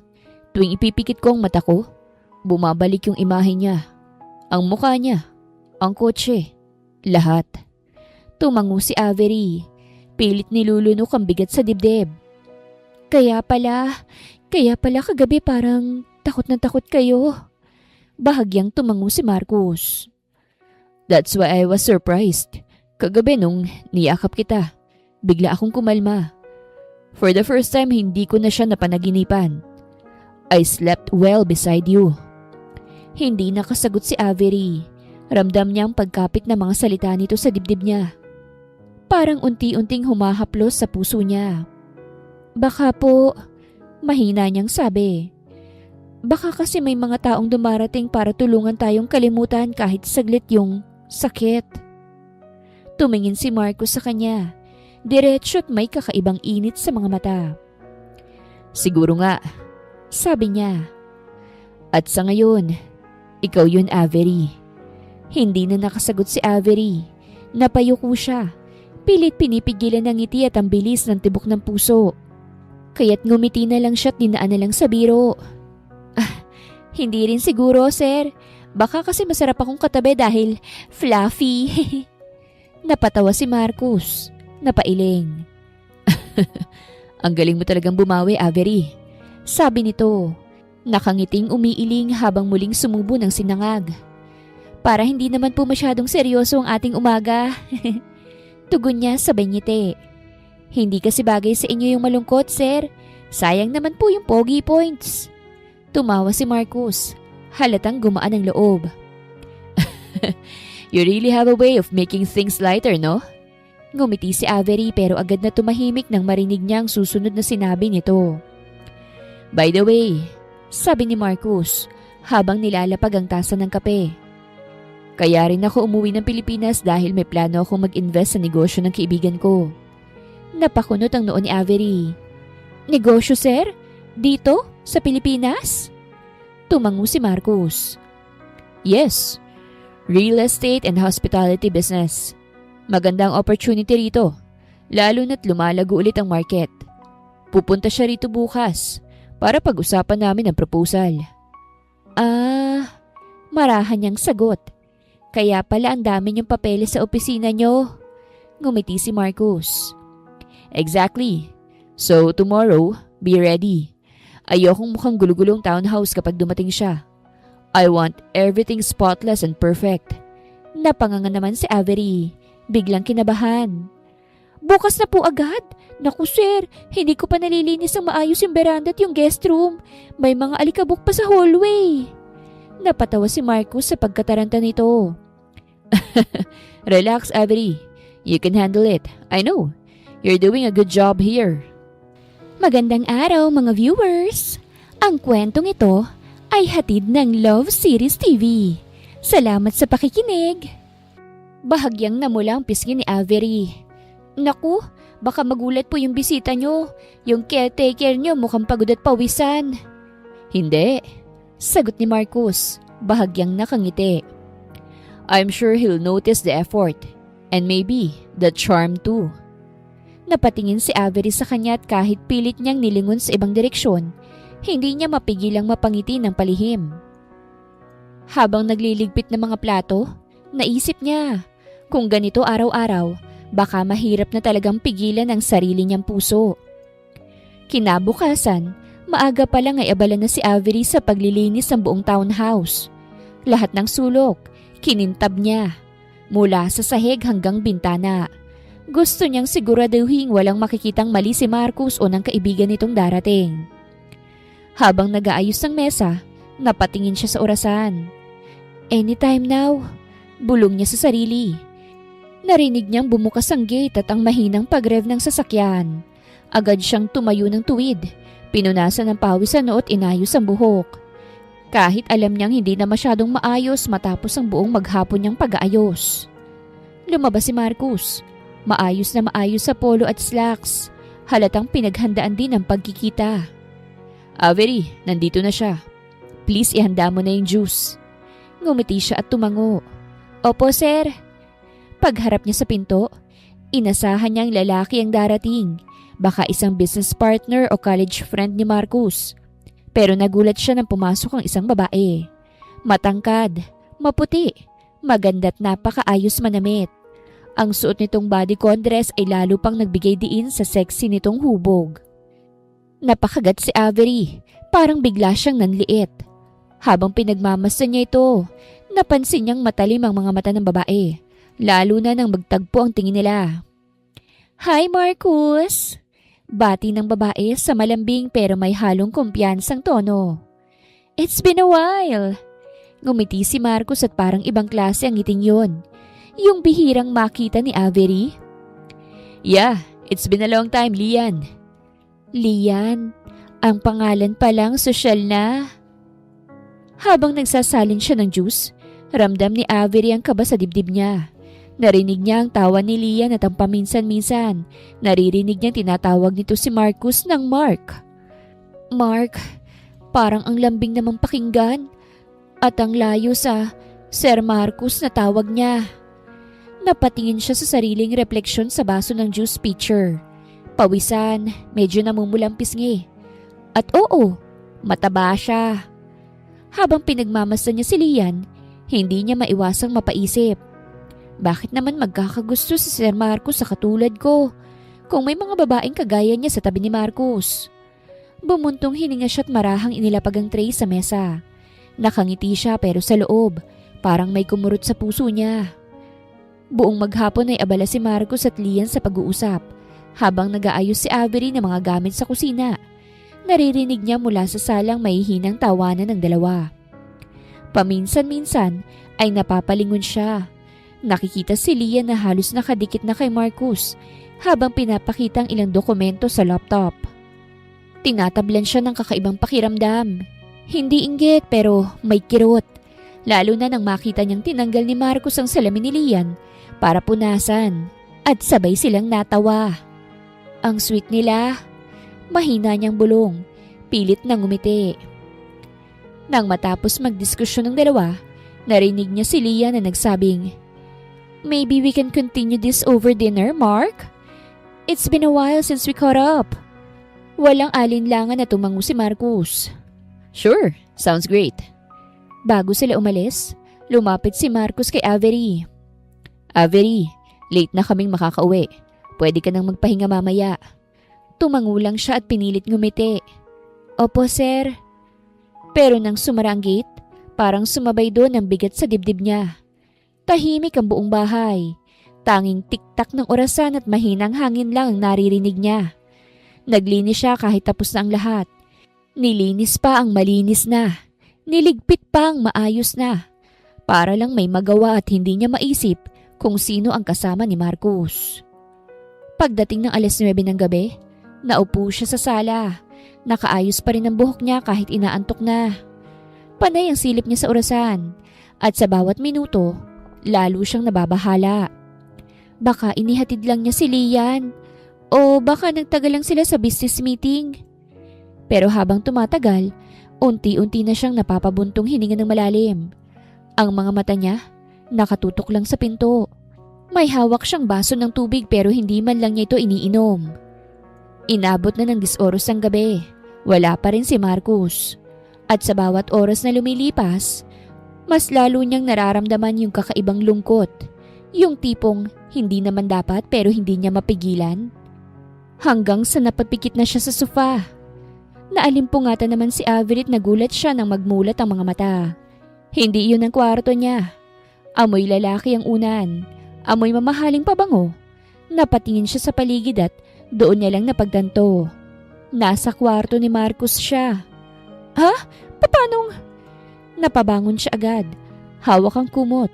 Tuwing ipipikit ko ang mata ko, bumabalik yung imahe niya. Ang mukha niya, ang kotse, lahat. Tumango si Avery. Pilit nilulunok ang bigat sa dibdib. Kaya pala kagabi parang takot na takot kayo. Bahagyang tumango si Marcus. That's why I was surprised. Kagabi nung niyakap kita, bigla akong kumalma. For the first time, hindi ko na siya napanaginipan. I slept well beside you. Hindi nakasagot si Avery. Ramdam niya ang pagkapit ng mga salita nito sa dibdib niya. Parang unti-unting humahaplos sa puso niya. Baka po, mahina niyang sabi. Baka kasi may mga taong dumarating para tulungan tayong kalimutan kahit saglit yung sakit. Tumingin si Marcus sa kanya. Diretso at may kakaibang init sa mga mata. Siguro nga, sabi niya. At sa ngayon, ikaw yun, Avery. Hindi na nakasagot si Avery. Napayuko siya. Pilit pinipigilan ng ngiti at ang bilis ng tibok ng puso. Kaya't ngumiti na lang siya at dinaan na lang sa biro. Hindi rin siguro, sir. Baka kasi masarap akong katabi dahil fluffy. Napatawa si Marcus. Napailing. Ang galing mo talagang bumawi, Avery. Sabi nito. Nakangiting umiiling habang muling sumubo ng sinangag. Para hindi naman po masyadong seryoso ang ating umaga. Tugon niya sabay ngiti. Hindi kasi bagay sa inyo yung malungkot, sir. Sayang naman po yung pogi points. Tumawa si Marcus. Halatang gumaan ang loob. You really have a way of making things lighter, no? Ngumiti si Avery pero agad na tumahimik nang marinig niya ang susunod na sinabi nito. By the way, sabi ni Marcus habang nilalapag ang tasa ng kape. Kaya rin ako umuwi ng Pilipinas dahil may plano akong mag-invest sa negosyo ng kaibigan ko. Napakunot ang noo ni Avery. Negosyo, sir? Dito? Sa Pilipinas? Tumango si Marcus. Yes. Real estate and hospitality business. Magandang opportunity rito. Lalo na't lumalago ulit ang market. Pupunta siya rito bukas para pag-usapan namin ang proposal. Marahan niyang sagot. Kaya pala ang dami niyong papeles sa opisina niyo. Ngumiti si Marcus. Exactly. So tomorrow, be ready. Ayokong mukhang gulugulong townhouse kapag dumating siya. I want everything spotless and perfect. Napanganga naman si Avery. Biglang kinabahan. Bukas na po agad? Naku sir, hindi ko pa nalilinis ang maayos yung veranda at yung guest room. May mga alikabok pa sa hallway. Napatawa si Marcus sa pagkataranta nito. Relax, Avery. You can handle it. I know. You're doing a good job here. Magandang araw mga viewers! Ang kwentong ito ay hatid ng Love Series TV. Salamat sa pakikinig! Bahagyang namula ang pisngi ni Avery. Naku, baka magulat po yung bisita nyo. Yung caretaker nyo mukhang pagod at pawisan. Hindi, Sagot ni Marcus, bahagyang nakangiti. I'm sure he'll notice the effort. And maybe the charm too. Napatingin si Avery sa kanya at kahit pilit niyang nilingon sa ibang direksyon, hindi niya mapigilang mapangiti ng palihim. Habang nagliligpit ng mga plato, naisip niya, kung ganito araw-araw, baka mahirap na talagang pigilan ang sarili niyang puso. Kinabukasan, maaga pa lang ay abala na si Avery sa paglilinis ng buong townhouse. Lahat ng sulok, kinintab niya, mula sa sahig hanggang bintana. Gusto niyang siguraduhin walang makikitang mali si Marcus o ng kaibigan nitong darating. Habang nag-aayos ng mesa, napatingin siya sa orasan. Anytime now, bulong niya sa sarili. Narinig niyang bumukas ang gate at ang mahinang pag-rev ng sasakyan. Agad siyang tumayo ng tuwid, pinunasan ng pawis sa noo at inayos ang buhok. Kahit alam niyang hindi na masyadong maayos matapos ang buong maghapon niyang pag-aayos. Lumabas si Marcus. Maayos na maayos sa polo at slacks. Halatang pinaghandaan din ang pagkikita. Avery, nandito na siya. Please ihanda mo na yung juice. Ngumiti siya at tumango. Opo, sir. Pagharap niya sa pinto, inasahan niyang lalaki ang darating. Baka isang business partner o college friend ni Marcus. Pero nagulat siya nang pumasok ang isang babae. Matangkad, maputi, maganda't napakaayos manamit. Ang suot nitong bodycon dress ay lalo pang nagbigay diin sa sexy nitong hubog. Napakagat si Avery, parang bigla siyang nanliit. Habang pinagmamasdan niya ito, napansin niyang matalim ang mga mata ng babae, lalo na nang magtagpo ang tingin nila. Hi Marcus! Bati ng babae sa malambing pero may halong kumpiyansang tono. It's been a while! Ngumiti si Marcus at parang ibang klase ang ngiting yun. Yung bihirang makita ni Avery. Yeah, it's been a long time, Lian. Lian, ang pangalan pa lang sosyal na. Habang nagsasalin siya ng juice, ramdam ni Avery ang kaba sa dibdib niya. Narinig niya ang tawa ni Lian at ang paminsan-minsan, naririnig niyang tinatawag nito si Marcus ng Mark. Mark, parang ang lambing namang pakinggan. At ang layo sa Sir Marcus na tawag niya. Napatingin siya sa sariling refleksyon sa baso ng juice pitcher. Pawisan, medyo namumulang pisngi. At oo, mataba siya. Habang pinagmamasdan niya si Lian, hindi niya maiwasang mapaisip. Bakit naman magkakagusto si Sir Marcus sa katulad ko kung may mga babaeng kagaya niya sa tabi ni Marcus? Bumuntong hininga siya at marahang inilapag ang tray sa mesa. Nakangiti siya pero sa loob, parang may kumurot sa puso niya. Buong maghapon ay abala si Marcus at Lian sa pag-uusap habang nag-aayos si Avery ng mga gamit sa kusina. Naririnig niya mula sa salang mahihinang tawanan ng dalawa. Paminsan-minsan ay napapalingon siya. Nakikita si Lian na halos nakadikit na kay Marcus habang pinapakita ang ilang dokumento sa laptop. Tinatablan siya ng kakaibang pakiramdam. Hindi inggit pero may kirot. Lalo na nang makita niyang tinanggal ni Marcus ang salamin ni Lian para punasan at sabay silang natawa. Ang sweet nila. Mahina niyang bulong. Pilit na ngumiti. Nang matapos magdiskusyon ng dalawa, narinig niya si Lian na nagsabing, "Maybe we can continue this over dinner, Mark? It's been a while since we caught up." Walang alinlangan na tumango si Marcus. Sure, sounds great. Bago sila umalis, lumapit si Marcus kay Avery. Avery, late na kaming makakauwi. Pwede ka nang magpahinga mamaya. Tumango lang siya at pinilit ngumiti. Opo, sir. Pero nang sumara ang gate, parang sumabay doon ang bigat sa dibdib niya. Tahimik ang buong bahay. Tanging tiktak ng orasan at mahinang hangin lang ang naririnig niya. Naglinis siya kahit tapos na ang lahat. Nilinis pa ang malinis na. Niligpit pa ang maayos na. Para lang may magawa at hindi niya maisip kung sino ang kasama ni Marcus. Pagdating ng 9:00 ng gabi, naupo siya sa sala. Nakaayos pa rin ang buhok niya kahit inaantok na. Panay ang silip niya sa orasan at sa bawat minuto, lalo siyang nababahala. Baka inihatid lang niya si Lian o baka nagtagal lang sila sa business meeting. Pero habang tumatagal, unti-unti na siyang napapabuntong hininga ng malalim. Ang mga mata niya, nakatutok lang sa pinto. May hawak siyang baso ng tubig pero hindi man lang niya ito iniinom. Inabot na ng 10 oras ng gabi. Wala pa rin si Marcus. At sa bawat oras na lumilipas, mas lalo niyang nararamdaman yung kakaibang lungkot. Yung tipong hindi naman dapat pero hindi niya mapigilan. Hanggang sa napapikit na siya sa sofa. Naalimpungatan naman si Avery at nagulat siya nang magmulat ang mga mata. Hindi iyon ang kwarto niya. Amoy lalaki ang unan. Amoy mamahaling pabango. Napatingin siya sa paligid at doon niya lang napagtanto. Nasa kwarto ni Marcus siya. Ha? Papanong? Napabangon siya agad. Hawak ang kumot.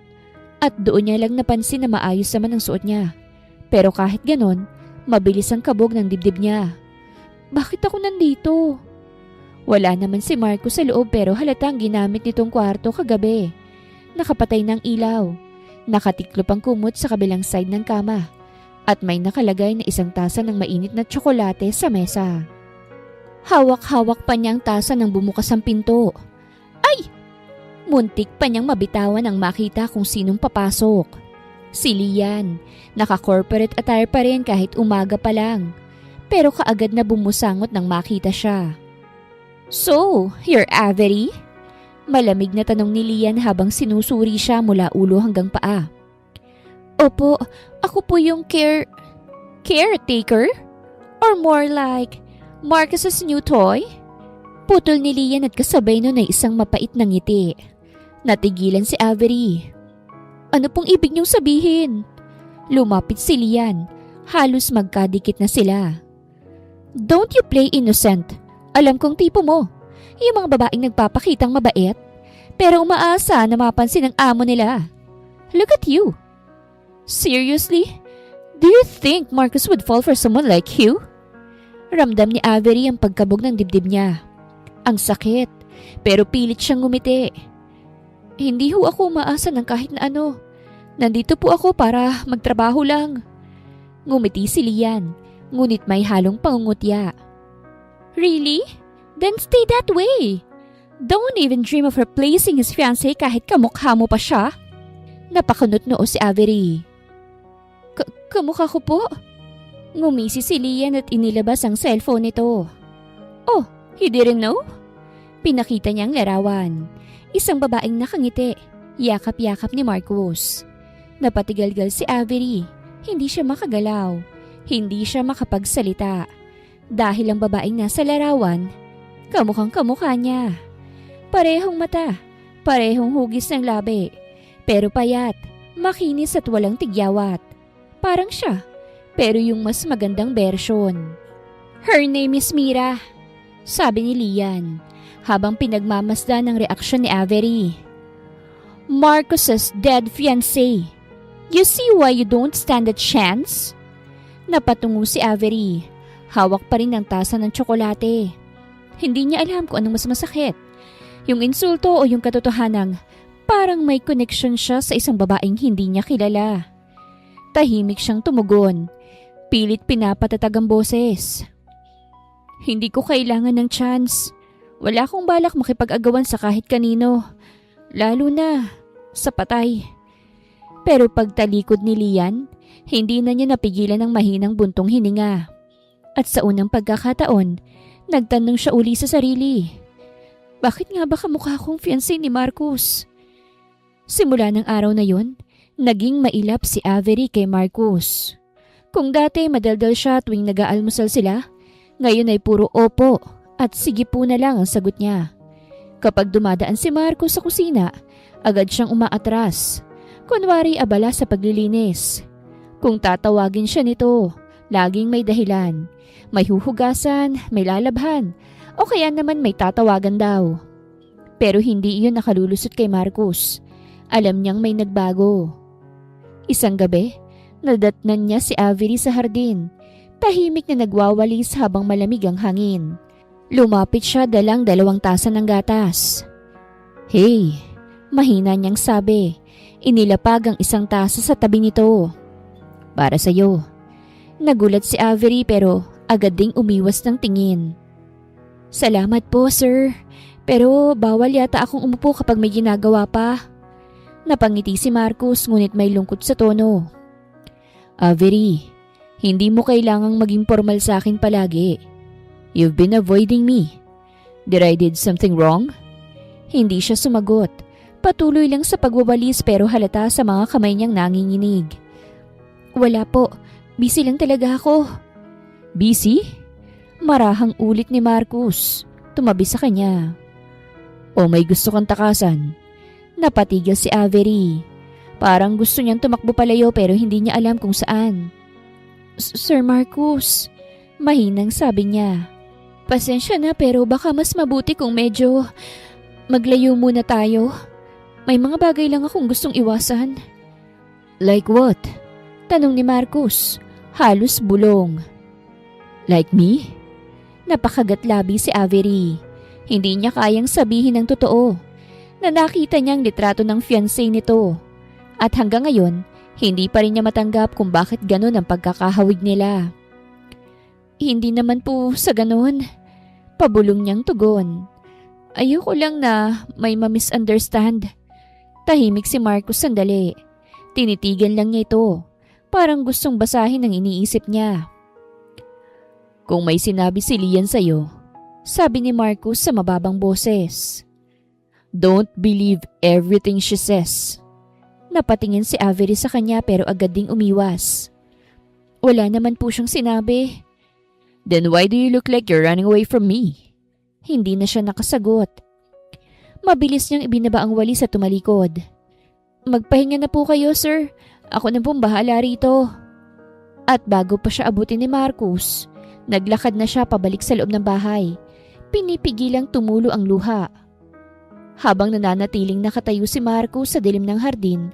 At doon niya lang napansin na maayos naman ang suot niya. Pero kahit ganon, mabilis ang kabog ng dibdib niya. Bakit ako nandito? Wala naman si Marcus sa loob pero halatang ginamit nitong kwarto kagabi. Nakapatay ng ilaw. Nakatiklop ang kumot sa kabilang side ng kama. At may nakalagay na isang tasa ng mainit na tsokolate sa mesa. Hawak-hawak pa niyang tasa nang bumukas ang pinto. Ay! Muntik pa niyang mabitawan nang makita kung sinong papasok. Si Lian, naka-corporate attire pa rin kahit umaga pa lang. Pero kaagad na bumusangot nang makita siya. So, you're Avery? Malamig na tanong ni Lian habang sinusuri siya mula ulo hanggang paa. Opo, ako po yung caretaker? Or more like, Marcus's new toy? Putol ni Lian at kasabay nun ay isang mapait na ngiti. Natigilan si Avery. Ano pong ibig niyong sabihin? Lumapit si Lian. Halos magkadikit na sila. Don't you play innocent. Alam kong tipo mo. Yung mga babaeng nagpapakitang mabait. Pero umaasa na mapansin ng amo nila. Look at you. Seriously? Do you think Marcus would fall for someone like you? Ramdam ni Avery ang pagkabog ng dibdib niya. Ang sakit. Pero pilit siyang ngumiti. Hindi ho ako umaasa ng kahit na ano. Nandito po ako para magtrabaho lang. Ngumiti si Lian, ngunit may halong pangungutya. Really? Then stay that way. Don't even dream of replacing his fiancé kahit kamukha mo pa siya. Napakunot noo si Avery. Kamukha ko po? Ngumisi si Lian at inilabas ang cellphone nito. Oh, you didn't know? Pinakita niyang larawan. Isang babaeng nakangiti, yakap-yakap ni Marcus. Napatigalgal si Avery. Hindi siya makagalaw. Hindi siya makapagsalita. Dahil ang babaeng nasa larawan, kamukhang kamukha niya. Parehong mata, parehong hugis ng labi. Pero payat, makinis at walang tigyawat. Parang siya, pero yung mas magandang version. Her name is Mira, sabi ni Lian. Habang pinagmamasdan ang reaksyon ni Avery. Marcus's dead fiancé. You see why you don't stand a chance? Napatungo si Avery. Hawak pa rin ang tasa ng tsokolate. Hindi niya alam kung anong mas masakit. Yung insulto o yung katotohanang parang may connection siya sa isang babaeng hindi niya kilala. Tahimik siyang tumugon. Pilit pinapatatag ang boses. Hindi ko kailangan ng chance. Wala akong balak makipag-agawan sa kahit kanino, lalo na sa patay. Pero pagtalikod ni Lian, hindi na niya napigilan ang mahinang buntong hininga. At sa unang pagkakataon, nagtanong siya uli sa sarili. Bakit nga ba kamukha akong fiancé ni Marcus? Simula ng araw na yon, naging mailap si Avery kay Marcus. Kung dati madaldal siya tuwing nag-aalmusal sila, ngayon ay puro opo. At sige po na lang ang sagot niya. Kapag dumadaan si Marcos sa kusina, agad siyang umaatras. Kunwari abala sa paglilinis. Kung tatawagin siya nito, laging may dahilan. May huhugasan, may lalabhan, o kaya naman may tatawagan daw. Pero hindi iyon nakalulusot kay Marcos. Alam niyang may nagbago. Isang gabi, nadatnan niya si Avery sa hardin. tahimik na nagwawalis habang malamig ang hangin. Lumapit siya dalang 2 tasa ng gatas. "Hey," mahina niyang sabi. Inilapag ang 1 tasa sa tabi nito. "Para sa'yo." Nagulat si Avery pero agad ding umiwas ng tingin. "Salamat po, sir. Pero bawal yata akong umupo kapag may ginagawa pa." Napangiti si Marcus ngunit may lungkot sa tono. "Avery, hindi mo kailangang maging formal sa akin palagi. You've been avoiding me. Did I did something wrong?" Hindi siya sumagot. Patuloy lang sa pagwawalis pero halata sa mga kamay niyang nanginginig. "Wala po. Busy lang talaga ako." "Busy?" Marahang ulit ni Marcus. Tumabi sa kanya. "O may gusto kang takasan?" Napatigil si Avery. Parang gusto niyang tumakbo palayo pero hindi niya alam kung saan. "Sir Marcus," mahinang sabi niya. "Pasensya na pero baka mas mabuti kung medyo maglayo muna tayo. May mga bagay lang akong gustong iwasan." "Like what?" tanong ni Marcus. Halos bulong. "Like me?" Napakagat-labi si Avery. Hindi niya kayang sabihin ang totoo. Na nakita niyang litrato ng fiancé nito. At hanggang ngayon, hindi pa rin niya matanggap kung bakit ganun ang pagkakahawig nila. "Hindi naman po sa ganun." Pabulong niyang tugon. "Ayoko lang na may ma-misunderstand." Tahimik si Marcus sandali. Tinitigan lang niya ito. Parang gustong basahin ang iniisip niya. "Kung may sinabi si Lian sa'yo," sabi ni Marcus sa mababang boses, "don't believe everything she says." Napatingin si Avery sa kanya pero agad ding umiwas. "Wala naman po siyang sinabi." "Then why do you look like you're running away from me?" Hindi na siya nakasagot. Mabilis niyang ibinaba ang walis at tumalikod. "Magpahinga na po kayo, sir. Ako na pong bahala rito." At bago pa siya abutin ni Marcus, naglakad na siya pabalik sa loob ng bahay. Pinipigilang tumulo ang luha. Habang nananatiling nakatayo si Marcus sa dilim ng hardin,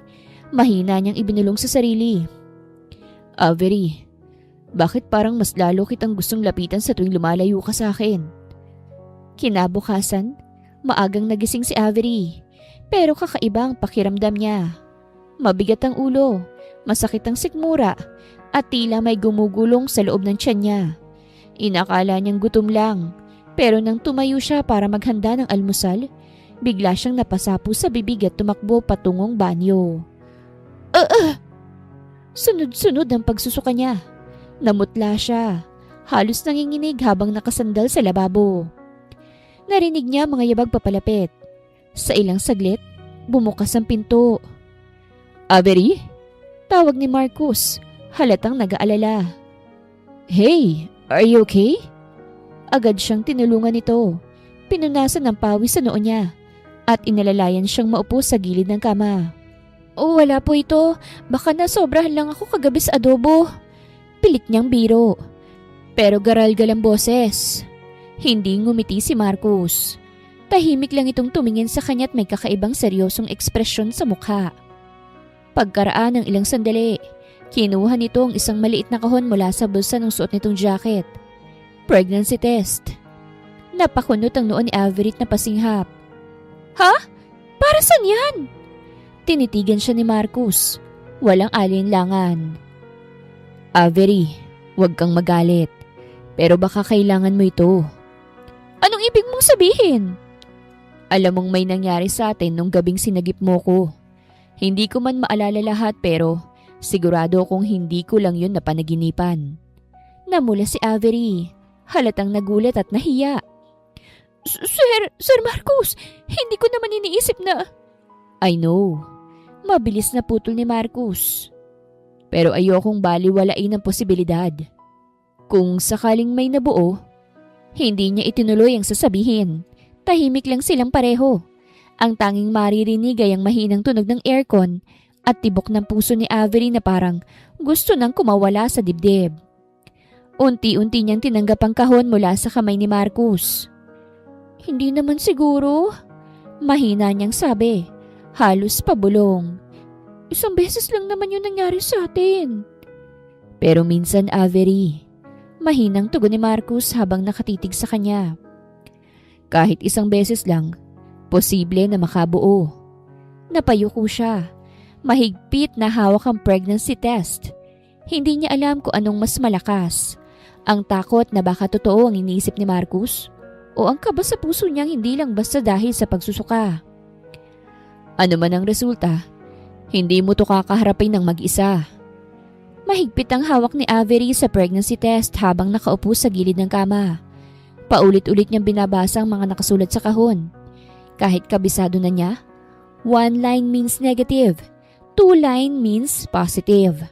mahina niyang ibinulong sa sarili. "Avery, bakit parang mas lalo kitang gustong lapitan sa tuwing lumalayo ka sa akin?" Kinabukasan, maagang nagising si Avery. Pero kakaiba ang pakiramdam niya. Mabigat ang ulo, masakit ang sikmura, at tila may gumugulong sa loob ng tiyan niya. Inakala niyang gutom lang, pero nang tumayo siya para maghanda ng almusal, bigla siyang napasapo sa bibig at tumakbo patungong banyo. Sunod-sunod ang pagsusuka niya. Namutla siya. Halos nanginginig habang nakasandal sa lababo. Narinig niya mga yabag papalapit. Sa ilang saglit, bumukas ang pinto. "Avery?" Tawag ni Marcus. Halatang nag-aalala. "Hey, are you okay?" Agad siyang tinulungan nito. Pinunasan ng pawis sa noo niya at inalalayan siyang maupo sa gilid ng kama. "Oh, wala po ito. Baka nasobrahan lang ako kagabi sa adobo." Pilit niyang biro. Pero garal-gal ang boses. Hindi ngumiti si Marcus. Tahimik lang itong tumingin sa kanya at may kakaibang seryosong ekspresyon sa mukha. Pagkaraan ng ilang sandali, kinuha nito ang isang maliit na kahon mula sa bulsa ng suot nitong jacket. Pregnancy test. Napakunot ang noo ni Avery na pasinghap. "Ha? Para saan yan?" Tinitigan siya ni Marcus. Walang alinlangan. "Avery, huwag kang magalit. Pero baka kailangan mo ito." "Anong ibig mong sabihin?" "Alam mong may nangyari sa atin nung gabing sinagip mo ko. Hindi ko man maalala lahat pero sigurado kong hindi ko lang yun napanaginipan." Namula si Avery. Halatang nagulat at nahiya. Sir Marcus, hindi ko naman iniisip na..." "I know." Mabilis na putol ni Marcus. "Pero ayokong baliwalain ang posibilidad. Kung sakaling may nabuo..." Hindi niya itinuloy ang sasabihin. Tahimik lang silang pareho. Ang tanging maririnig ay ang mahinang tunog ng aircon at tibok ng puso ni Avery na parang gusto nang kumawala sa dibdib. Unti-unti niyang tinanggap ang kahon mula sa kamay ni Marcus. "Hindi naman siguro," mahina niyang sabi. Halos pabulong. "Isang beses lang naman yun nangyari sa atin." "Pero minsan, Avery, Mahinang tugon ni Marcus habang nakatitig sa kanya. Kahit isang beses lang, posible na makabuo. Napayuko siya. Mahigpit na hawak ang pregnancy test. Hindi niya alam kung anong mas malakas. Ang takot na baka totoo ang iniisip ni Marcus o ang kaba sa puso niyang hindi lang basta dahil sa pagsusuka. Ano man ang resulta, hindi mo to kakaharapin ng mag-isa. Mahigpit ang hawak ni Avery sa pregnancy test habang nakaupo sa gilid ng kama. Paulit-ulit niyang binabasa ang mga nakasulat sa kahon. Kahit kabisado na niya, 1 line means negative, 2 line means positive.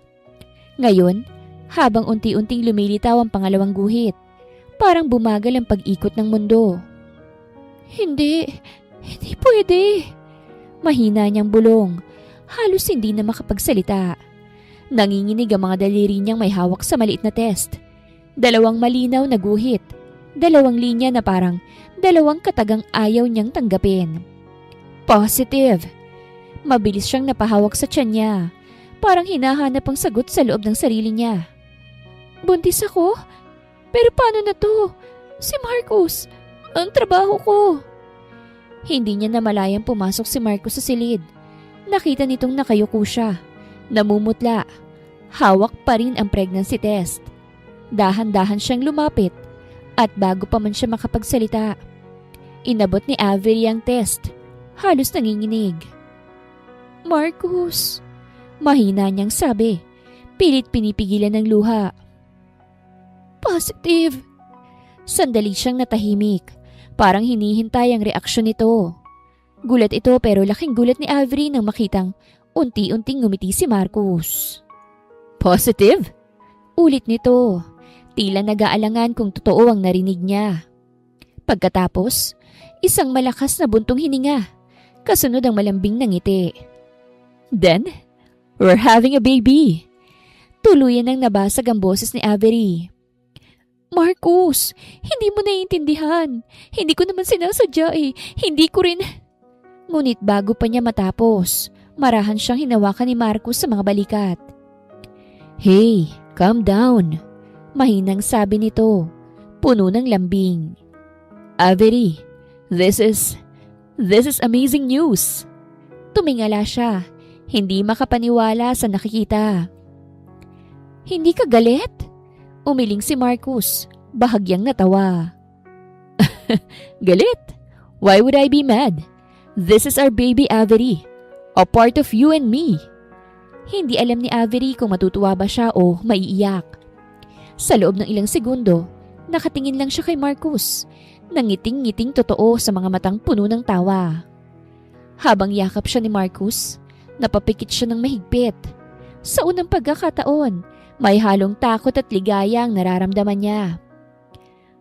Ngayon, habang unti-unting lumilitaw ang pangalawang guhit, parang bumagal ang pag-ikot ng mundo. Hindi pwede. Mahina niyang bulong, halos hindi na makapagsalita. Nanginginig ang mga daliri niyang may hawak sa maliit na test. 2 malinaw na guhit, 2 linya na parang 2 katagang ayaw niyang tanggapin. Positive. Mabilis siyang napahawak sa tiyan niya. Parang hinahanap ang sagot sa loob ng sarili niya. Buntis ako? Pero paano na to? Si Marcus, ang trabaho ko. Hindi niya namalayang pumasok si Marcus sa silid. Nakita nitong nakayuko siya. Namumutla. Hawak pa rin ang pregnancy test. Dahan-dahan siyang lumapit at bago pa man siya makapagsalita, inabot ni Avery ang test. Halos nanginginig. Marcus, mahina niyang sabi. Pilit pinipigilan ng luha. Positive. Sandali siyang natahimik. Parang hinihintay ang reaksyon nito. Gulat ito pero laking gulat ni Avery nang makitang unti-unting ngumiti si Marcus. Positive? Ulit nito. Tila nag-aalangan kung totoo ang narinig niya. Pagkatapos, isang malakas na buntong hininga. Kasunod ang malambing na ngiti. Then, we're having a baby. Tuluyan ang nabasag ang boses ni Avery. Marcus, hindi mo naiintindihan. Hindi ko naman sinasadya eh. Hindi ko rin... Ngunit bago pa niya matapos, marahan siyang hinawakan ni Marcus sa mga balikat. Hey, calm down. Mahinang sabi nito, puno ng lambing. Avery, this is amazing news. Tumingala siya, hindi makapaniwala sa nakikita. Hindi ka galit? Umiling si Marcus, bahagyang natawa. Galit? Why would I be mad? This is our baby Avery, a part of you and me. Hindi alam ni Avery kung matutuwa ba siya o maiiyak. Sa loob ng ilang segundo, nakatingin lang siya kay Marcus. Nangiting-ngiting totoo sa mga matang puno ng tawa. Habang yakap siya ni Marcus, napapikit siya ng mahigpit. Sa unang pagkakataon, may halong takot at ligaya ang nararamdaman niya.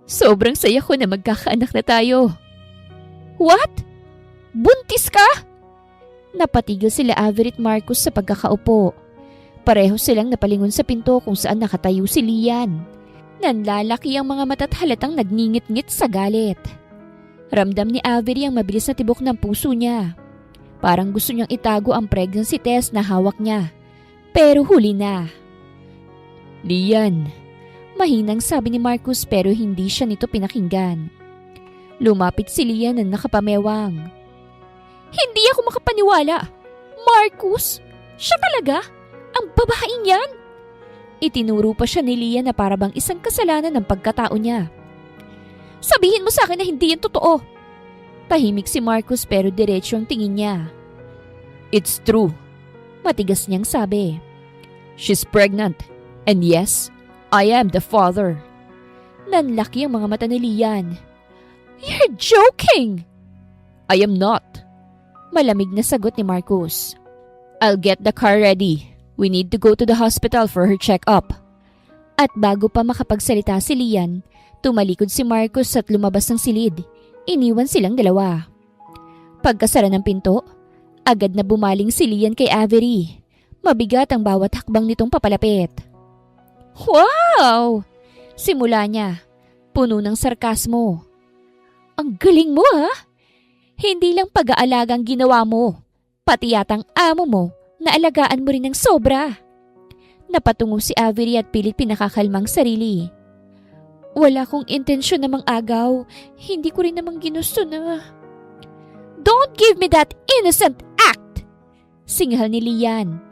Sobrang saya ko na magkakaanak na tayo. What? Buntis ka? Napatigil sila Avery at Marcus sa pagkakaupo. Pareho silang napalingon sa pinto kung saan nakatayo si Lian. Nanlalaki ang mga mata at halatang nagngingit-ngit sa galit. Ramdam ni Avery ang mabilis na tibok ng puso niya. Parang gusto niyang itago ang pregnancy test na hawak niya. Pero huli na. Lian, mahinang sabi ni Marcus pero hindi siya nito pinakinggan. Lumapit si Lian na nakapamewang. Hindi ako makapaniwala. Marcus, siya talaga? Ang babaeng yan? Itinuro pa siya ni Lian na parabang isang kasalanan ng pagkatao niya. Sabihin mo sa akin na hindi yan totoo. Tahimik si Marcus pero diretso ang tingin niya. It's true. Matigas niyang sabi. She's pregnant. And yes, I am the father. Nanlaki ang mga mata ni Lian. You're joking! I am not. Malamig na sagot ni Marcus. I'll get the car ready. We need to go to the hospital for her check-up. At bago pa makapagsalita si Lian, tumalikod si Marcus at lumabas ng silid. Iniwan silang dalawa. Pagkasara ng pinto, agad na bumaling si Lian kay Avery. Mabigat ang bawat hakbang nitong papalapit. Wow! Simula niya, puno ng sarkasmo. Ang galing mo ha? Hindi lang pag-aalagang ginawa mo, pati yatang amo mo na alagaan mo rin ng sobra. Napatungo si Avery at pilit pinakakalmang sarili. Wala kong intensyon na mang-agaw. Hindi ko rin namang ginusto na... Don't give me that innocent act! Singhal ni Lian.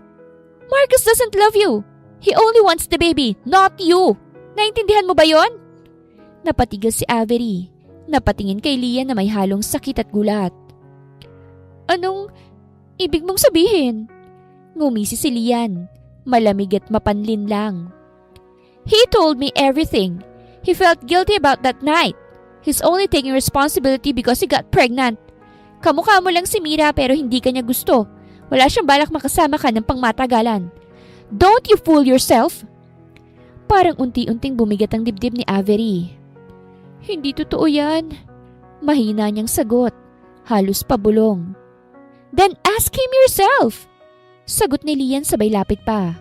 Marcus doesn't love you. He only wants the baby, not you. Naintindihan mo ba yon? Napatigas si Avery. Napatingin kay Lian na may halong sakit at gulat. Anong ibig mong sabihin? Ngumisi si Lian. Malamig at mapanlin lang. He told me everything. He felt guilty about that night. He's only taking responsibility because he got pregnant. Kamukha mo lang si Mira pero hindi ka niya gusto. Wala siyang balak makasama ka ng pangmatagalan. Don't you fool yourself? Parang unti-unting bumigat ang dibdib ni Avery. Hindi totoo yan. Mahina niyang sagot. Halos pabulong. Then ask him yourself. Sagot ni Lian sabay lapit pa.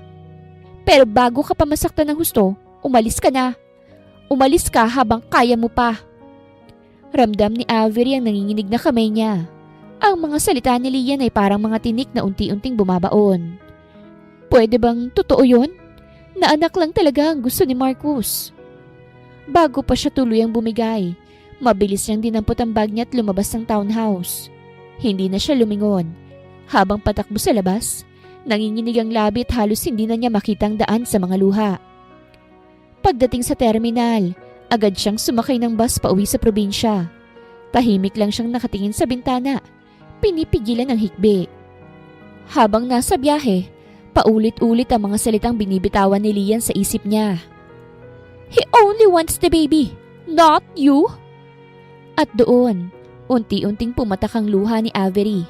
Pero bago ka pa masaktan ng husto, umalis ka na. Umalis ka habang kaya mo pa. Ramdam ni Avery ang nanginginig na kamay niya. Ang mga salita ni Lian ay parang mga tinik na unti-unting bumabaon. Pwede bang totoo yun? Na anak lang talaga ang gusto ni Marcus. Bago pa siya tuluyang bumigay, mabilis niyang dinampot ang bag niya at lumabas ng townhouse. Hindi na siya lumingon. Habang patakbo sa labas, nanginginig ang labi at halos hindi na niya makitang daan sa mga luha. Pagdating sa terminal, agad siyang sumakay ng bus pauwi sa probinsya. Tahimik lang siyang nakatingin sa bintana, pinipigilan ng hikbi. Habang nasa biyahe, paulit-ulit ang mga salitang binibitawan ni Lian sa isip niya. He only wants the baby, not you. At doon, unti-unting pumatak ang luha ni Avery.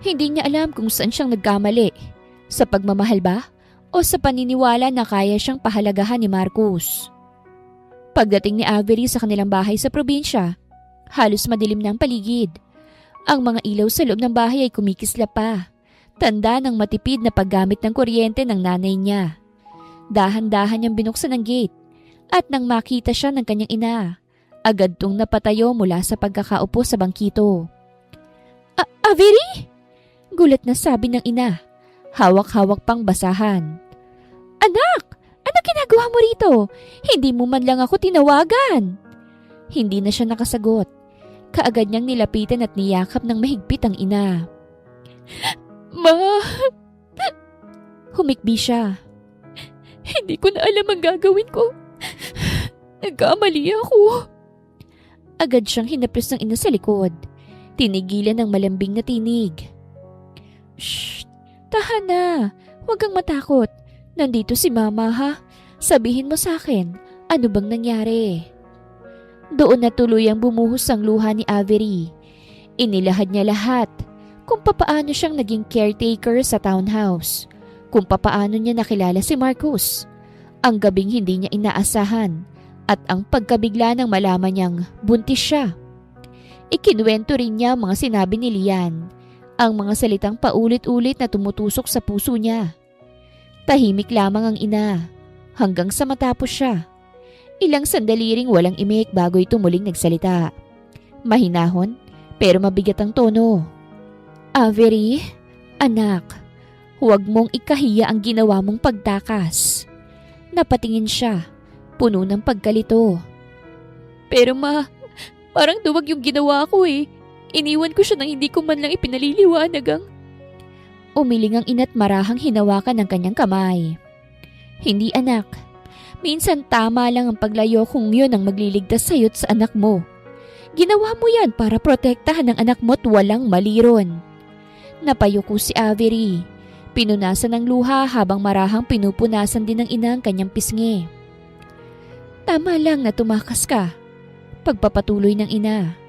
Hindi niya alam kung saan siyang nagkamali, sa pagmamahal ba o sa paniniwala na kaya siyang pahalagahan ni Marcus. Pagdating ni Avery sa kanilang bahay sa probinsya, halos madilim na ang paligid. Ang mga ilaw sa loob ng bahay ay kumikislap pa, tanda ng matipid na paggamit ng kuryente ng nanay niya. Dahan-dahan niyang binuksan ang gate at nang makita siya ng kanyang ina, agad tong napatayo mula sa pagkakaupo sa bangkito. Avery? Gulat na sabi ng ina, hawak-hawak pang basahan. Anak! Ano ginagawa mo rito? Hindi mo man lang ako tinawagan. Hindi na siya nakasagot. Kaagad niyang nilapitan at niyakap ng mahigpit ang ina. Ma! Humikbi siya. Hindi ko na alam ang gagawin ko. Nagkamali ako. Agad siyang hinaplos ng ina sa likod. Tinigilan ng malambing na tinig. Shh! Tahan na. Huwag kang matakot. Nandito si Mama ha. Sabihin mo sa akin, ano bang nangyari? Doon na tuluyang bumuhos ang luha ni Avery. Inilahad niya lahat. Kung papaano siyang naging caretaker sa townhouse. Kung papaano niya nakilala si Marcus. Ang gabing hindi niya inaasahan. At ang pagkabigla ng malaman niyang buntis siya. Ikinuwento rin niya ang mga sinabi ni Lian. Ang mga salitang paulit-ulit na tumutusok sa puso niya. Tahimik lamang ang ina hanggang sa matapos siya. Ilang sandali ring walang imik bago ito muling nagsalita. Mahinahon pero mabigat ang tono. Avery, anak, huwag mong ikahiya ang ginawa mong pagtakas. Napatingin siya, puno ng pagkalito. Pero ma, parang duwag yung ginawa ko eh. Iniwan ko siya nang hindi ko man lang ipinaliliwanag ang... Umiling ang ina't marahang hinawakan ng kanyang kamay. Hindi anak. Minsan tama lang ang paglayo kung yun ang magliligtas sa'yo't sa anak mo. Ginawa mo yan para protektahan ang anak mo't walang mali ron. Napayuko si Avery. Pinunasan ng luha habang marahang pinupunasan din ng ina ang kanyang pisngi. Tama lang na tumakas ka. Pagpapatuloy ng ina.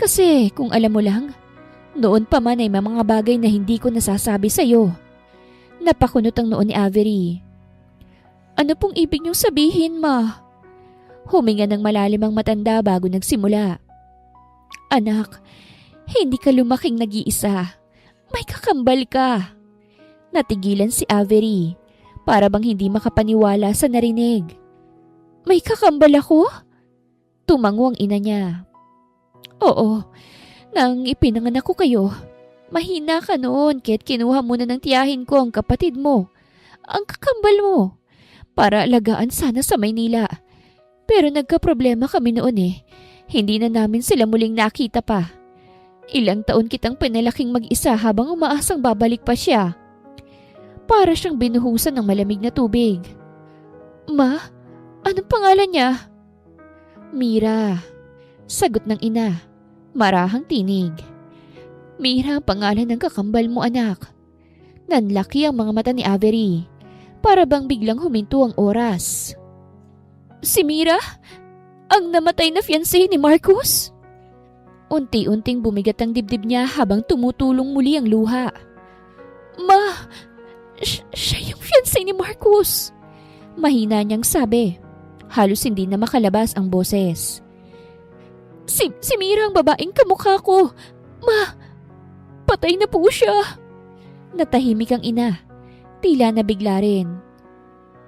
Kasi kung alam mo lang, noon pa man ay may mga bagay na hindi ko nasasabi sa'yo. Napakunot ang noon ni Avery. Ano pong ibig niyong sabihin, ma? Huminga ng malalim ang matanda bago nagsimula. Anak, hindi ka lumaking nag-iisa. May kakambal ka. Natigilan si Avery, para bang hindi makapaniwala sa narinig. May kakambal ako? Tumango ang ina niya. Oo, nang ipinanganak ko kayo, mahina ka noon kaya't kinuha muna ng tiyahin ko ang kapatid mo, ang kakambal mo, para alagaan sana sa Maynila. Pero nagka-problema kami noon eh. Hindi na namin sila muling nakita pa. Ilang taon kitang pinalaking mag-isa habang umaasang babalik pa siya. Para siyang binuhusan ng malamig na tubig. Ma, anong pangalan niya? Mira. Sagot ng ina. Marahang tinig. Mira ang pangalan ng kakambal mo, anak. Nanlaki ang mga mata ni Avery. Para bang biglang huminto ang oras. Si Mira? Ang namatay na fiancé ni Marcus? Unti-unting bumigat ang dibdib niya habang tumutulong muli ang luha. Ma, siya yung fiancé ni Marcus. Mahina niyang sabi. Halos hindi na makalabas ang boses. Si Mira ang babaeng kamukha ko. Ma, patay na po siya. Natahimik ang ina. Tila nabigla rin.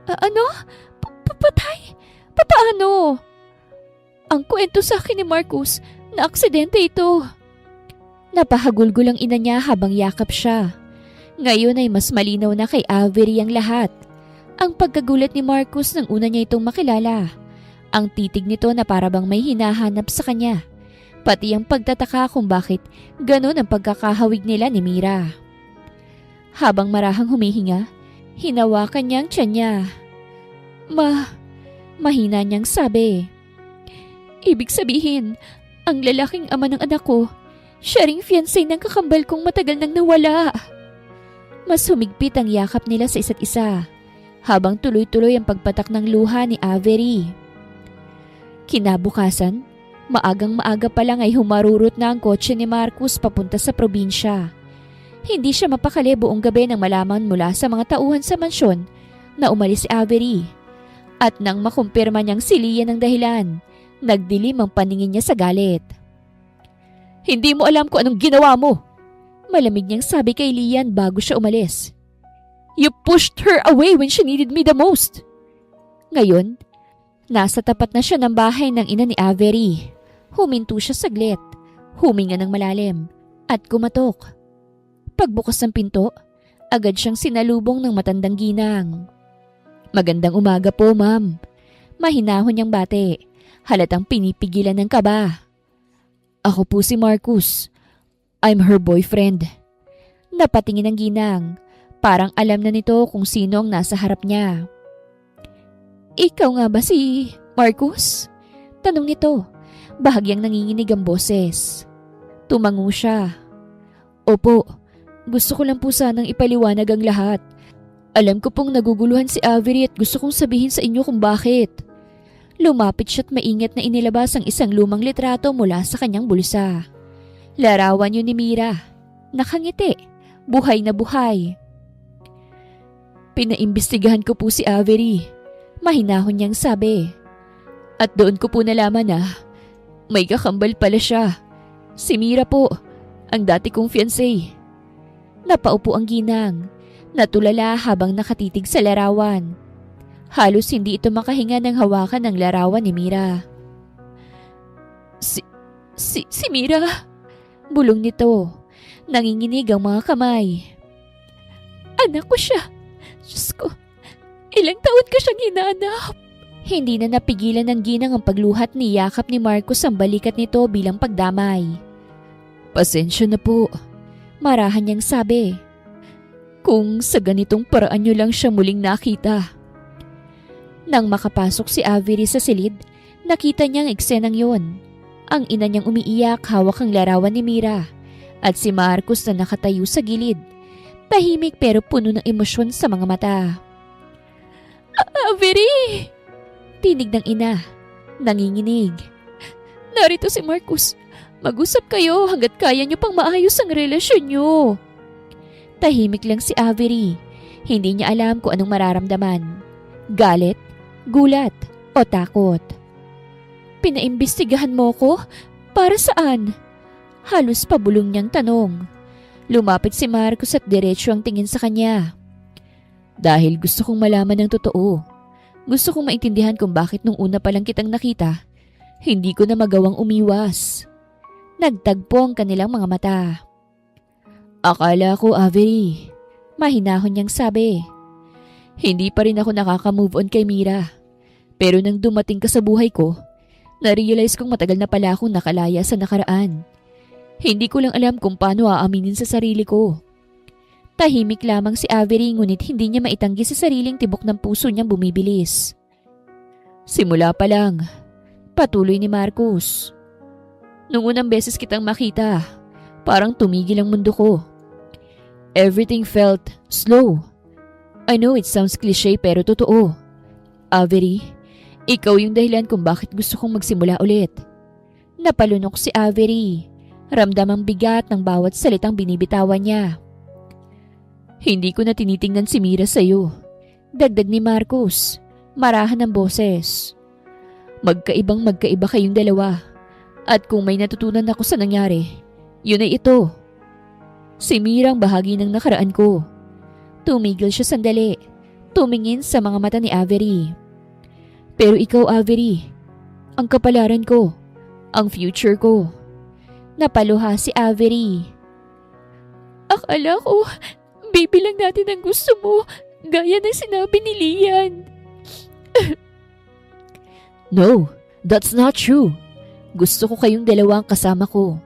Ano? Patay? Paano? Ang kwento sa akin ni Marcus na aksidente ito. Napahagulgol ang ina niya habang yakap siya. Ngayon ay mas malinaw na kay Avery ang lahat. Ang pagkagulat ni Marcus nang una niya itong makilala. Ang titig nito na parabang may hinahanap sa kanya. Pati ang pagtataka kung bakit ganon ang pagkakahawig nila ni Mira. Habang marahang humihinga, hinawakan niya ang tiyan niya. Mahina niyang sabi. Ibig sabihin, ang lalaking ama ng anak ko, siya ring fiancé ng kakambal kong matagal nang nawala. Mas humigpit ang yakap nila sa isa't isa, habang tuloy-tuloy ang pagpatak ng luha ni Avery. Kinabukasan, maagang-maaga pa lang ay humarurot na ang kotse ni Marcus papunta sa probinsya. Hindi siya mapakali buong gabi nang malaman mula sa mga tauhan sa mansyon na umalis si Avery. At nang makumpirma niyang si Lian ang dahilan, nagdilim ang paningin niya sa galit. Hindi mo alam kung anong ginawa mo! Malamig niyang sabi kay Lian bago siya umalis. You pushed her away when she needed me the most! Ngayon, nasa tapat na siya ng bahay ng ina ni Avery. Huminto siya saglit, huminga ng malalim, at kumatok. Pagbukas ng pinto, agad siyang sinalubong ng matandang ginang. Magandang umaga po, ma'am. Mahinahon niyang bate, halatang pinipigilan ng kaba. Ako po si Marcus. I'm her boyfriend. Napatingin ang ginang, parang alam na nito kung sino ang nasa harap niya. Ikaw nga ba si Marcus? Tanong nito, bahagyang nanginginig ang boses. Tumango siya. Opo, gusto ko lang po sanang ipaliwanag ang lahat. Alam ko pong naguguluhan si Avery at gusto kong sabihin sa inyo kung bakit. Lumapit siya at maingat na inilabas ang isang lumang litrato mula sa kanyang bulsa. Larawan yun ni Mira. Nakangiti. Buhay na buhay. Pinaimbestigahan ko po si Avery. Mahinahon niyang sabi. At doon ko po nalaman na may kakambal pala siya. Si Mira po, ang dati kong fiancé. Napaupo ang ginang. Natulala habang nakatitig sa larawan. Halos hindi ito makahinga ng hawakan ng larawan ni Mira. Si Mira? Bulong nito. Nanginginig ang mga kamay. Anak ko siya. Diyos ko, ilang taon ko siyang hinahanap. Hindi na napigilan ng ginang ang pagluhat ni yakap ni Marcus ang balikat nito bilang pagdamay. Pasensya na po. Marahan niyang sabi. Kung sa ganitong paraan niyo lang siya muling nakita. Nang makapasok si Avery sa silid, nakita niyang eksenang yon. Ang ina niyang umiiyak hawak ang larawan ni Mira at si Marcus na nakatayo sa gilid. Tahimik pero puno ng emosyon sa mga mata. Avery! Tinig ng ina. Nanginginig. Narito si Marcus. Mag-usap kayo hanggat kaya niyo pang maayos ang relasyon niyo. Tahimik lang si Avery. Hindi niya alam kung anong mararamdaman. Galit, gulat, o takot. Pinaimbestigahan mo ko? Para saan? Halos pabulong niyang tanong. Lumapit si Marcus at diretso ang tingin sa kanya. Dahil gusto kong malaman ng totoo. Gusto kong maintindihan kung bakit nung una pa lang kitang nakita, hindi ko na magawang umiwas. Nagtagpo ang kanilang mga mata. Akala ko, Avery. Mahinahon niyang sabi. Hindi pa rin ako nakaka-move on kay Mira. Pero nang dumating ka sa buhay ko, na-realize kong matagal na pala akong nakalaya sa nakaraan. Hindi ko lang alam kung paano aaminin sa sarili ko. Tahimik lamang si Avery ngunit hindi niya maitanggi sa sariling tibok ng puso niyang bumibilis. Simula pa lang, patuloy ni Marcus. Nung unang beses kitang makita, parang tumigil ang mundo ko. Everything felt slow. I know it sounds cliche pero totoo. Avery, ikaw yung dahilan kung bakit gusto kong magsimula ulit. Napalunok si Avery. Ramdam ang bigat ng bawat salitang binibitawan niya. Hindi ko na tinitingnan si Mira sa'yo. Dagdag ni Marcus. Marahan ng boses. Magkaiba kayong dalawa. At kung may natutunan ako sa nangyari, yun ay ito. Si Mira ang bahagi ng nakaraan ko. Tumigil siya sandali. Tumingin sa mga mata ni Avery. Pero ikaw, Avery, ang kapalaran ko, ang future ko. Napaluha si Avery. Akala ko, baby lang natin ang gusto mo, gaya ng sinabi ni Lian. No, that's not true. Gusto ko kayong dalawang kasama ko.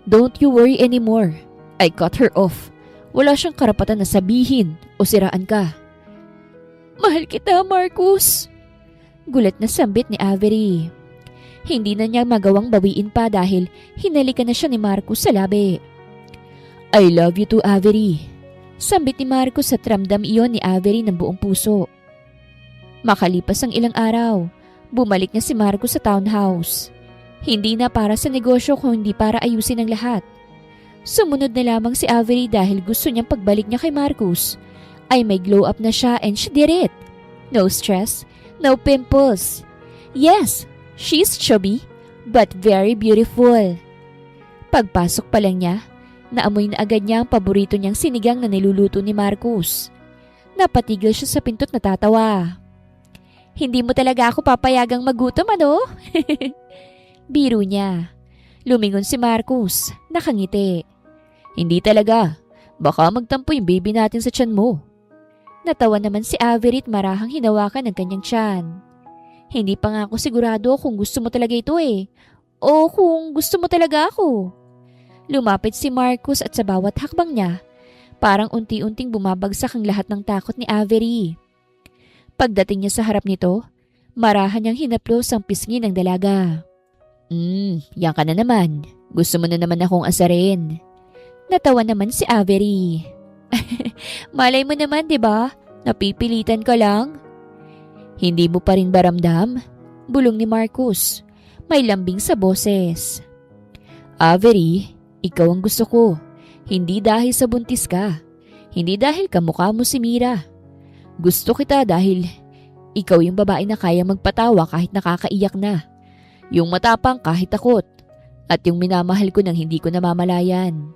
Don't you worry anymore. I cut her off. Wala siyang karapatan na sabihin o siraan ka. Mahal kita, Marcus. Gulat na sambit ni Avery. Hindi na niya magawang bawiin pa dahil hinalikan na siya ni Marcus sa labi. I love you too, Avery. Sambit ni Marcus at ramdam iyon ni Avery ng buong puso. Makalipas ang ilang araw, bumalik na si Marcus sa townhouse. Hindi na para sa negosyo kundi para ayusin ang lahat. Sumunod na lamang si Avery dahil gusto niyang pagbalik niya kay Marcus ay may glow up na siya and she did it. No stress, no pimples. Yes, she's chubby but very beautiful. Pagpasok pa lang niya, naamoy na agad niya ang paborito niyang sinigang na niluluto ni Marcus. Napatigil siya sa pinto't natatawa. Hindi mo talaga ako papayagang magutom, ano? Biro niya. Lumingon si Marcus, nakangiti. Hindi talaga. Baka magtampo yung baby natin sa tiyan mo. Natawa naman si Avery at marahang hinawakan ng kanyang tiyan. Hindi pa nga ako sigurado kung gusto mo talaga ito eh. O kung gusto mo talaga ako. Lumapit si Marcus at sa bawat hakbang niya, parang unti-unting bumabagsak ang lahat ng takot ni Avery. Pagdating niya sa harap nito, marahan niyang hinaplos ang pisngi ng dalaga. Yan ka na naman. Gusto mo na naman akong asarin. Natawa naman si Avery. Malay mo naman, 'di ba? Napipilitan ka lang. Hindi mo pa rin ba ramdam? Bulong ni Marcus. May lambing sa boses. Avery, ikaw ang gusto ko. Hindi dahil sa buntis ka. Hindi dahil kamukha mo si Mira. Gusto kita dahil ikaw yung babae na kaya magpatawa kahit nakakaiyak na. Yung matapang kahit takot. At yung minamahal ko nang hindi ko namamalayan.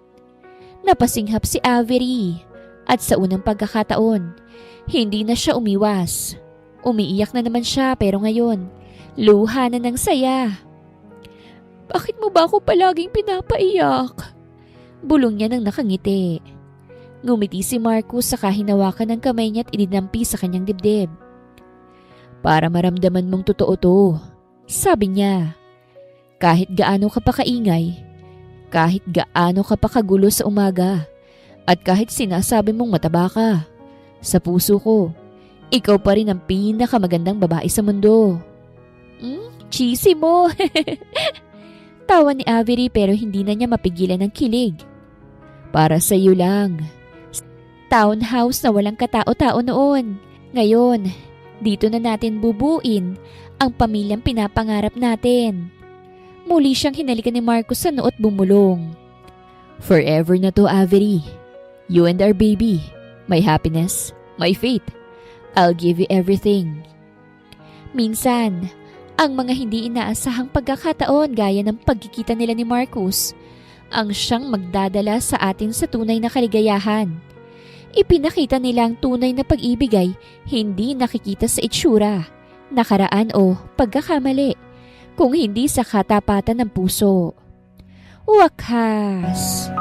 Napasinghap si Avery. At sa unang pagkakataon, hindi na siya umiwas. Umiiyak na naman siya pero ngayon, luha na ng saya. Bakit mo ba ako palaging pinapaiyak? Bulong niya nang nakangiti. Ngumiti si Marcus sa hinawakan ng kamay niya at idinampi sa kanyang dibdib. Para maramdaman mong totoo to, sabi niya. Kahit gaano ka pa kaingay, kahit gaano ka pa kagulo sa umaga, at kahit sinasabi mong mataba ka, sa puso ko, ikaw pa rin ang pinakamagandang babae sa mundo. Cheesy mo! Tawa ni Avery pero hindi na niya mapigilan ng kilig. Para sa iyo lang. Townhouse na walang katao-tao noon. Ngayon, dito na natin bubuin ang pamilyang pinapangarap natin. Muli siyang hinalikan ni Marcus sa noo at bumulong. Forever na to, Avery. You and our baby. My happiness, my faith. I'll give you everything. Minsan, ang mga hindi inaasahang pagkakataon gaya ng pagkikita nila ni Marcus ang siyang magdadala sa atin sa tunay na kaligayahan. Ipinakita nila ang tunay na pag-ibig ay hindi nakikita sa itsura, nakaraan o pagkakamali, kung hindi sa katapatan ng puso. Wakas!